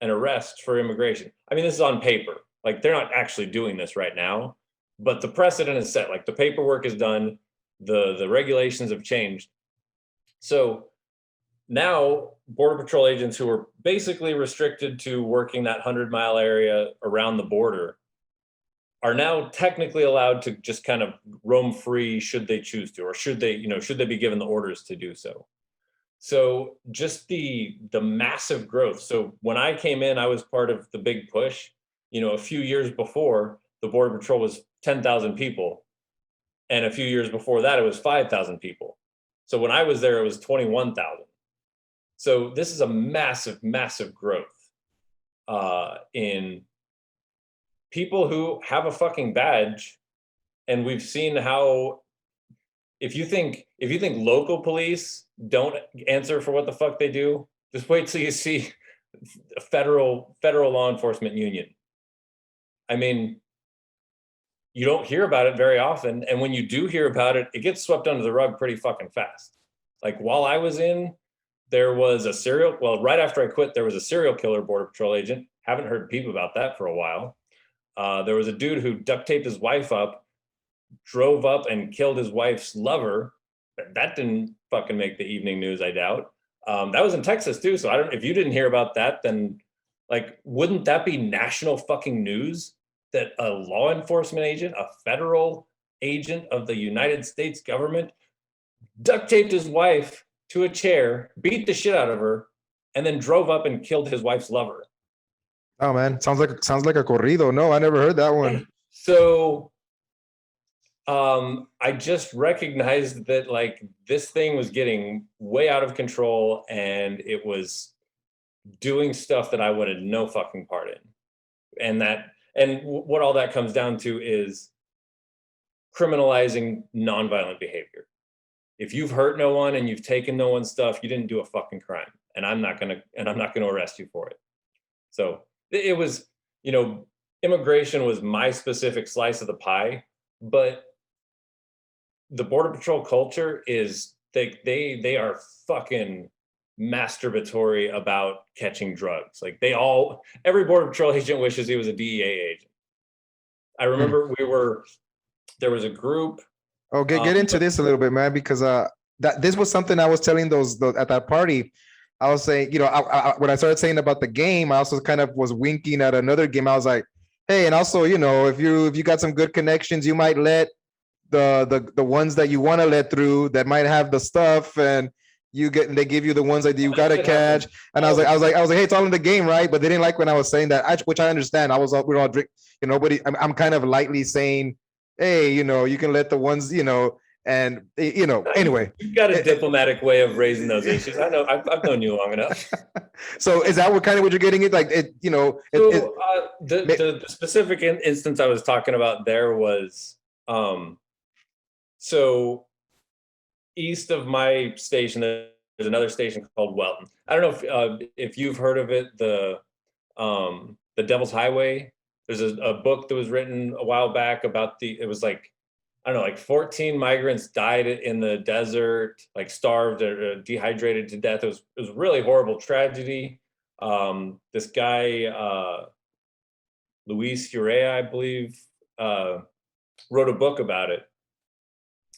arrest for immigration. I mean, this is on paper. Like, they're not actually doing this right now, but the precedent is set. Like, the paperwork is done, the regulations have changed. So now Border Patrol agents who are basically restricted to working that 100-mile area around the border are now technically allowed to just kind of roam free should they choose to, or should they be given the orders to do so. So just the massive growth. So when I came in, I was part of the big push. A few years before, the Border Patrol was 10,000 people. And a few years before that, it was 5,000 people. So when I was there, it was 21,000. So this is a massive, massive growth in people who have a fucking badge. And we've seen how if you think local police don't answer for what the fuck they do, just wait till you see a federal law enforcement union. I mean, you don't hear about it very often, and when you do hear about it, it gets swept under the rug pretty fucking fast. Like, while I was in, there was right after I quit, there was a serial killer Border Patrol agent. Haven't heard peep about that for a while. There was a dude who duct taped his wife up, drove up and killed his wife's lover. That didn't fucking make the evening news, I doubt. That was in Texas too. So if you didn't hear about that, then like, wouldn't that be national fucking news that a law enforcement agent, a federal agent of the United States government, duct taped his wife to a chair, beat the shit out of her, and then drove up and killed his wife's lover? Oh man, sounds like a corrido. No, I never heard that one. So I just recognized that like this thing was getting way out of control, and it was doing stuff that I wanted no fucking part in. And what all that comes down to is criminalizing nonviolent behavior. If you've hurt no one and you've taken no one's stuff, you didn't do a fucking crime, and I'm not gonna arrest you for it. So it was, immigration was my specific slice of the pie, but the Border Patrol culture is they are fucking masturbatory about catching drugs. Like, every Border Patrol agent wishes he was a DEA agent. I remember there was a group. Oh, get into this a little bit, man, because this was something I was telling those at that party. I was saying, when I started saying about the game, I also kind of was winking at another game. I was like, hey, and also, if you got some good connections, you might let the ones that you want to let through that might have the stuff, and they give you the ones that you gotta catch. And I was like, hey, it's all in the game, right? But they didn't like when I was saying that, which I understand. We're all drink, nobody. I'm kind of lightly saying, hey, you can let the ones, and anyway. You've got a diplomatic way of raising those issues. I know. I've known you long enough. So is that what you're getting at? Like the specific instance I was talking about there was, so east of my station, there's another station called Welton. I don't know if you've heard of it, the Devil's Highway. There's a book that was written a while back about it was like, I don't know, like 14 migrants died in the desert, like starved or dehydrated to death. It was a really horrible tragedy. This guy, Luis Urea, I believe, wrote a book about it.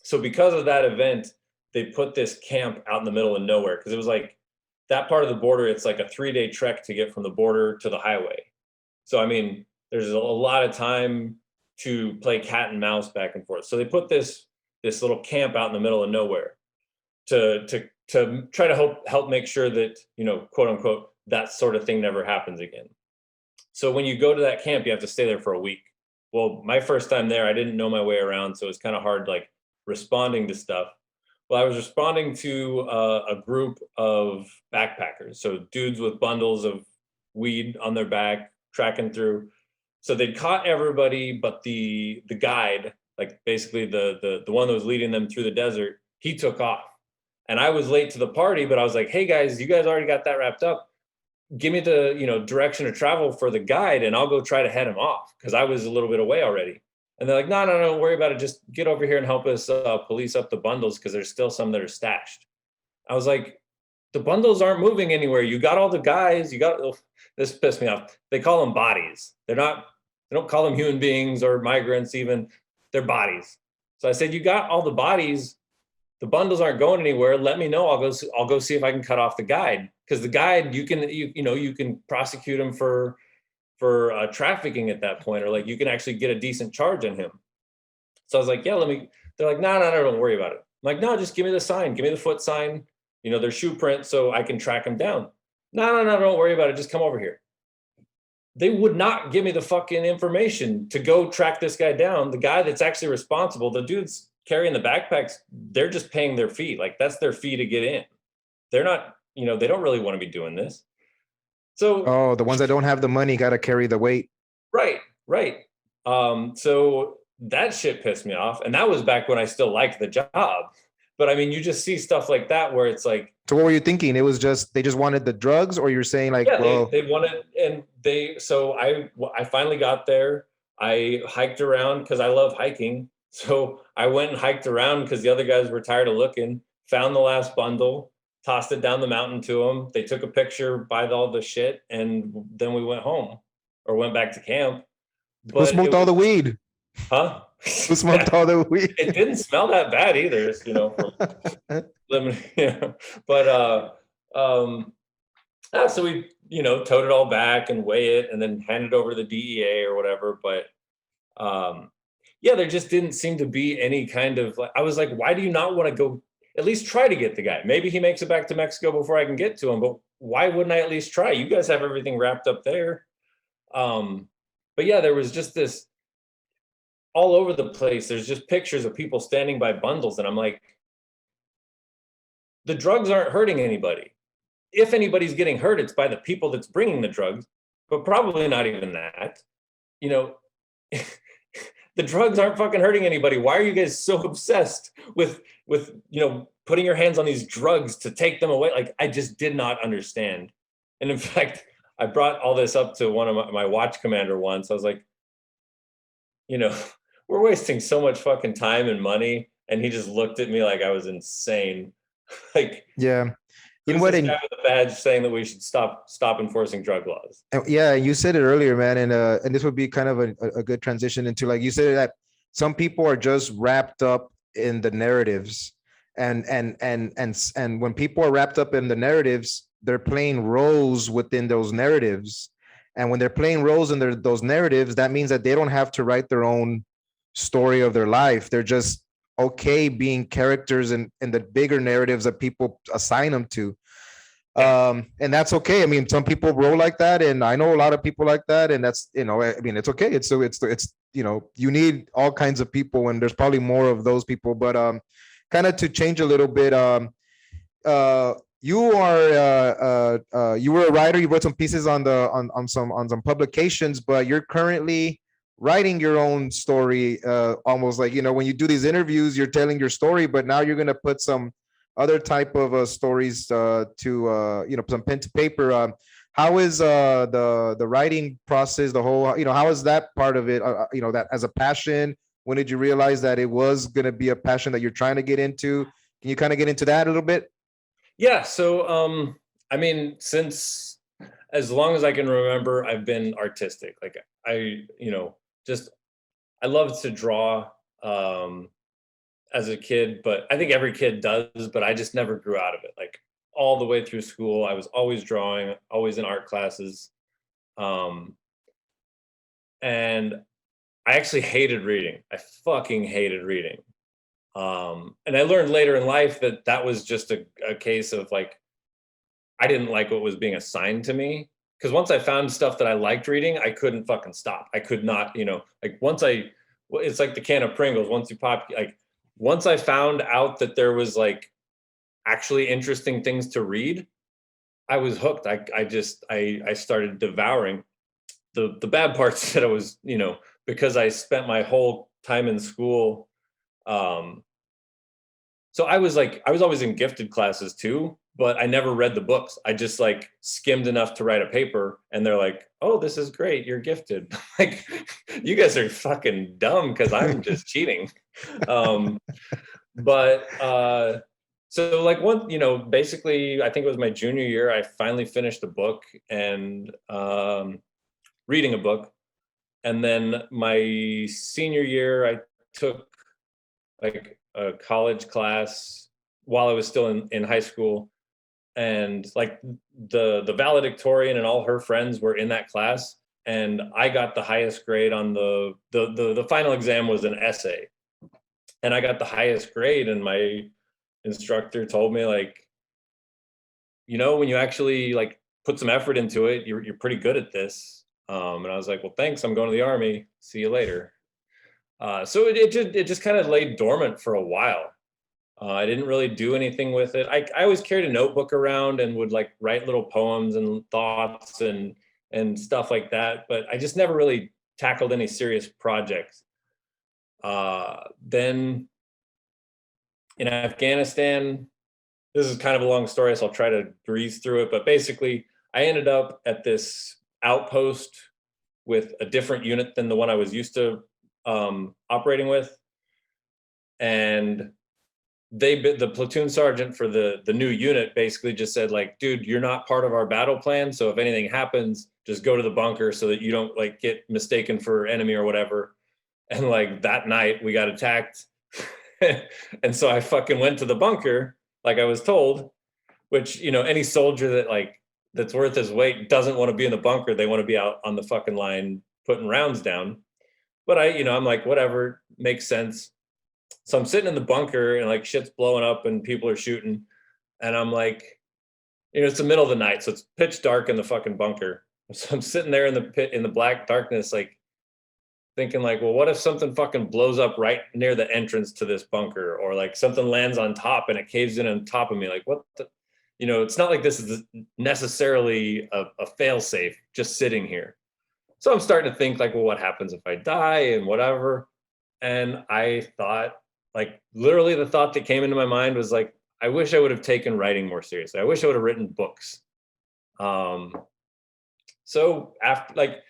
So because of that event, they put this camp out in the middle of nowhere, because it was like that part of the border, it's like a 3-day trek to get from the border to the highway. So, I mean, there's a lot of time to play cat and mouse back and forth. So they put this little camp out in the middle of nowhere to try to help make sure that, quote unquote, that sort of thing never happens again. So when you go to that camp, you have to stay there for a week. Well, my first time there, I didn't know my way around, so it's kind of hard, like, responding to stuff. Well, I was responding to a group of backpackers, so dudes with bundles of weed on their back, tracking through. So they'd caught everybody, but the guide, like basically the one that was leading them through the desert, he took off. And I was late to the party, but I was like, hey guys, you guys already got that wrapped up. Give me the direction of travel for the guide, and I'll go try to head him off, because I was a little bit away already. And they're like, no, don't worry about it. Just get over here and help us police up the bundles, because there's still some that are stashed. I was like, the bundles aren't moving anywhere. You got all the guys. This pissed me off. They call them bodies. They don't call them human beings or migrants even. They're bodies. So I said, you got all the bodies. The bundles aren't going anywhere. Let me know. I'll go see if I can cut off the guide, because the guide, you can prosecute him for trafficking at that point, or like you can actually get a decent charge on him. So I was like, yeah, they're like, no, don't worry about it. I'm like, no, just give me the sign, give me the foot sign, their shoe print, so I can track them down. No, don't worry about it. Just come over here. They would not give me the fucking information to go track this guy down. The guy that's actually responsible, the dudes carrying the backpacks, they're just paying their fee. Like, that's their fee to get in. They're not, they don't really want to be doing this. So, the ones that don't have the money got to carry the weight. Right. So that shit pissed me off. And that was back when I still liked the job. But I mean, you just see stuff like that where it's like. So what were you thinking? It was just, they just wanted the drugs, or you're saying like, yeah, they wanted, and so I finally got there. I hiked around because I love hiking. So I went and hiked around because the other guys were tired of looking, found the last bundle, tossed it down the mountain to them. They took a picture by all the shit, and then we went home or went back to camp. Who smoked all the weed? Huh? Who smoked all the weed? It didn't smell that bad either, But so we, towed it all back and weigh it and then hand it over to the DEA or whatever. But yeah, there just didn't seem to be any kind of, I was like, why do you not want to go at least try to get the guy? Maybe he makes it back to Mexico before I can get to him, but why wouldn't I at least try? You guys have everything wrapped up there. But yeah, there was just this all over the place. There's just pictures of people standing by bundles. And I'm like, the drugs aren't hurting anybody. If anybody's getting hurt, it's by the people that's bringing the drugs, but probably not even that. The drugs aren't fucking hurting anybody. Why are you guys so obsessed with putting your hands on these drugs to take them away? Like, I just did not understand. And in fact, I brought all this up to one of my watch commander once. I was like, we're wasting so much fucking time and money. And he just looked at me like I was insane. Like, yeah. You know what? Guy with a badge saying that we should stop enforcing drug laws. Yeah, you said it earlier, man, and this would be kind of a good transition into, like, you said that some people are just wrapped up in the narratives, and when people are wrapped up in the narratives, they're playing roles within those narratives, and when they're playing roles in those narratives, that means that they don't have to write their own story of their life. They're just okay being characters in the bigger narratives that people assign them to. And that's okay. I mean, some people roll like that, and I know a lot of people like that, and that's, you know, I mean, it's okay. It's you know, you need all kinds of people, and there's probably more of those people. But kind of to change a little bit, you are you were a writer. You wrote some pieces on the on some publications, but you're currently writing your own story. Almost like, you know, when you do these interviews, you're telling your story, but now you're gonna put some other type of stories to you know, some pen to paper. How is the writing process? The whole, you know, how is that part of it? You know, that as a passion. When did you realize that it was gonna be a passion that you're trying to get into? Can you kind of get into that a little bit? Yeah. So, I mean, since as long as I can remember, I've been artistic. Like you know, just I love to draw as a kid, but I think every kid does, but I just never grew out of it. Like all the way through school, I was always drawing, always in art classes. Um, and I actually hated reading. I fucking hated reading. And I learned later in life that that was just a case of like, I didn't like what was being assigned to me. Because once I found stuff that I liked reading, I couldn't fucking stop. I could not, you know, like it's like the can of Pringles. Once you pop, like, once I found out that there was like actually interesting things to read, I was hooked. I started devouring. The bad parts that I was, you know, because I spent my whole time in school, um, so I was always in gifted classes too, but I never read the books. I just like skimmed enough to write a paper, and they're like, "Oh, this is great. You're gifted." Like, you guys are fucking dumb because I'm just cheating. Um, but so like one, you know, basically, I think it was my junior year. I finally finished a book and reading a book, and then my senior year, I took like a college class while I was still in high school, and like the valedictorian and all her friends were in that class, and I got the highest grade on the final exam was an essay, and I got the highest grade, and my instructor told me like, you know, when you actually like put some effort into it, you're pretty good at this. And I was like, well, thanks. I'm going to the army. See you later. So it just kind of lay dormant for a while. I didn't really do anything with it. I always carried a notebook around and would like write little poems and thoughts and stuff like that, but I just never really tackled any serious projects. Then in Afghanistan, this is kind of a long story, so I'll try to breeze through it. But basically, I ended up at this outpost with a different unit than the one I was used to operating with, and the platoon sergeant for the new unit basically just said like, dude, you're not part of our battle plan, so if anything happens, just go to the bunker so that you don't like get mistaken for enemy or whatever. And like that night we got attacked. And so I fucking went to the bunker like I was told, which, you know, any soldier that like that's worth his weight doesn't want to be in the bunker. They want to be out on the fucking line putting rounds down. But I, you know, I'm like, whatever, makes sense. So I'm sitting in the bunker and like shit's blowing up and people are shooting. And I'm like, you know, it's the middle of the night, so it's pitch dark in the fucking bunker. So I'm sitting there in the pit in the black darkness, like thinking like, well, what if something fucking blows up right near the entrance to this bunker, or like something lands on top and it caves in on top of me? Like, what the, you know, it's not like this is necessarily a fail safe just sitting here. So I'm starting to think like, well, what happens if I die and whatever? And I thought, like, literally the thought that came into my mind was like, I wish I would have taken writing more seriously. I wish I would have written books. Um, so after like,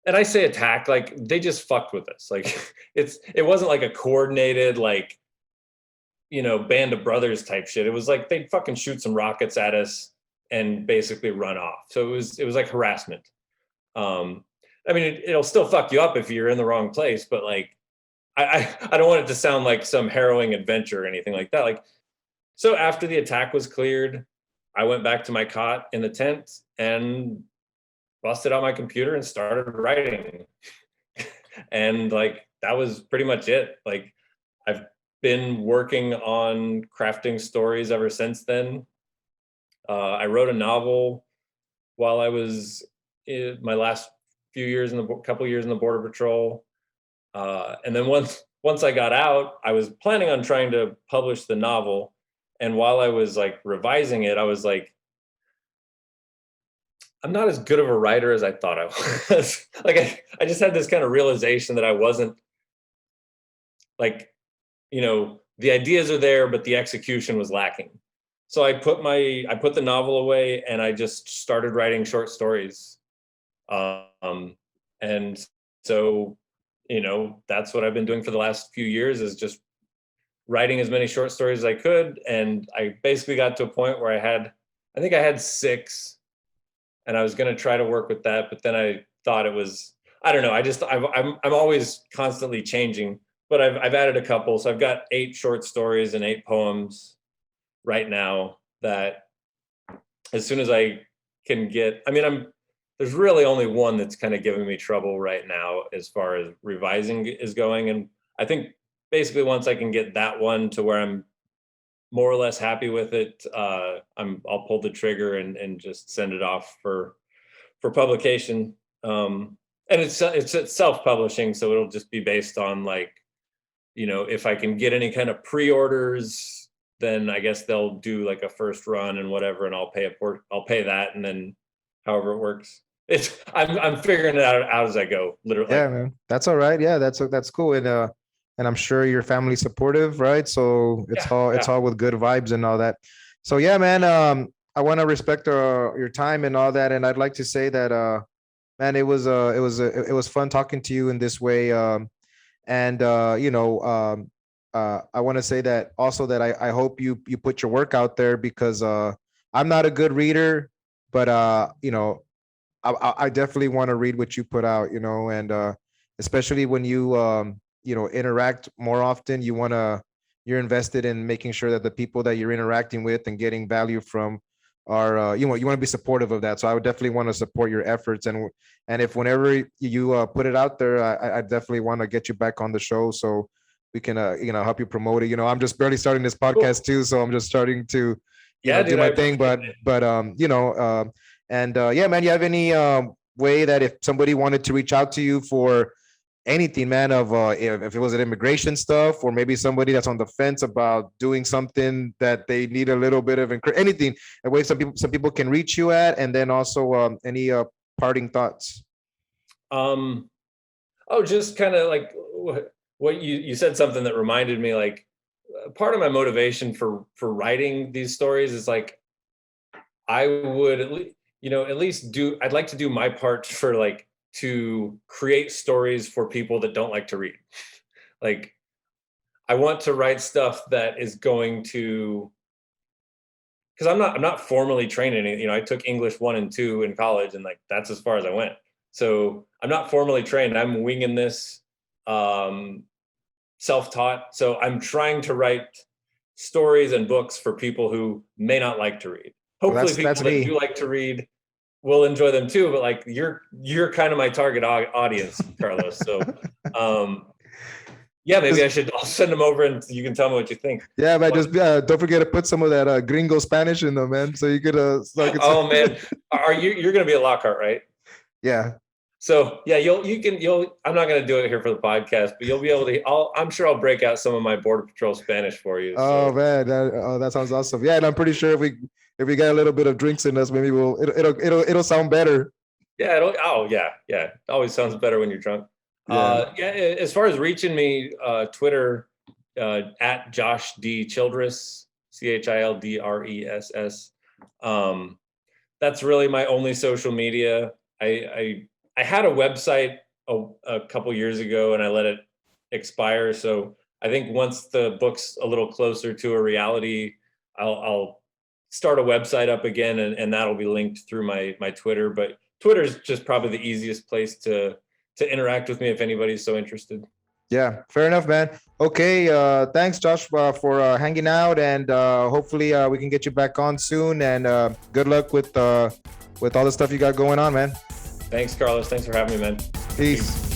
and I say attack, like they just fucked with us. Like it wasn't like a coordinated, like, you know, band of brothers type shit. It was like they'd fucking shoot some rockets at us and basically run off. So it was like harassment. Um, I mean, it'll still fuck you up if you're in the wrong place, but like, I don't want it to sound like some harrowing adventure or anything like that. Like, so after the attack was cleared, I went back to my cot in the tent and busted out my computer and started writing. And like, that was pretty much it. Like, I've been working on crafting stories ever since then. I wrote a novel while I was in my last couple years in the Border Patrol. And then once I got out, I was planning on trying to publish the novel. And while I was like revising it, I was like, I'm not as good of a writer as I thought I was. Like I just had this kind of realization that I wasn't like, the ideas are there, but the execution was lacking. So I put the novel away and I just started writing short stories. And so, that's what I've been doing for the last few years, is just writing as many short stories as I could. And I basically got to a point where I think I had 6, and I was going to try to work with that. But then I thought I don't know. I'm always constantly changing, but I've added a couple. So I've got 8 short stories and 8 poems right now that as soon as I can get, there's really only one that's kind of giving me trouble right now as far as revising is going. And I think basically once I can get that one to where I'm more or less happy with it, I'll pull the trigger and just send it off for publication. And it's self-publishing, so it'll just be based on like, if I can get any kind of pre-orders, then I guess they'll do like a first run and whatever, and I'll pay that, and then however it works. I'm figuring it out as I go, literally. Yeah, man, that's all right. Yeah, that's cool. And I'm sure your family's supportive, right? So it's all with good vibes and all that. So yeah, man, I want to respect your time and all that, and I'd like to say that man, it was fun talking to you in this way. I want to say that also that I hope you put your work out there, because I'm not a good reader, but I definitely want to read what you put out, and especially when you interact more often, you're invested in making sure that the people that you're interacting with and getting value from are you want to be supportive of that. So I would definitely want to support your efforts, and if whenever you put it out there, I definitely want to get you back on the show so we can help you promote it. I'm just barely starting this podcast too, so I'm just starting to do my thing. But yeah, man, you have any way that if somebody wanted to reach out to you for anything, man, of if it was an immigration stuff, or maybe somebody that's on the fence about doing something that they need a little bit of anything, a way some people can reach you at, and then also any parting thoughts? Just kind of like what you said, something that reminded me, like part of my motivation for writing these stories is like I would at least I'd like to do my part for like to create stories for people that don't like to read. Like I want to write stuff that is going to, because I'm not formally trained in it. I took English 1 and 2 in college, and like that's as far as I went. So I'm not formally trained. I'm winging this, self-taught. So I'm trying to write stories and books for people who may not like to read. Hopefully people that do like to read will enjoy them too, but like you're kind of my target audience, Carlos. So yeah, maybe I'll send them over and you can tell me what you think. Yeah, but just don't forget to put some of that gringo Spanish in them, man. So you could oh man, you're gonna be a Lockhart, right? Yeah. So yeah, you'll I'm not gonna do it here for the podcast, but you'll be able to. I'm sure I'll break out some of my Border Patrol Spanish for you. Oh man, that sounds awesome. Yeah, and I'm pretty sure if we got a little bit of drinks in us, maybe it'll sound better. Yeah. Yeah. It always sounds better when you're drunk. Yeah. As far as reaching me, Twitter at Josh D Childress, ChildRess. That's really my only social media. I had a website a couple years ago and I let it expire. So I think once the book's a little closer to a reality, I'll start a website up again, and that'll be linked through my Twitter. But Twitter is just probably the easiest place to interact with me if anybody's so interested. Yeah, fair enough, man. Okay, thanks, Josh, for hanging out, and hopefully we can get you back on soon. And good luck with all the stuff you got going on, man. Thanks, Carlos. Thanks for having me, man. Peace.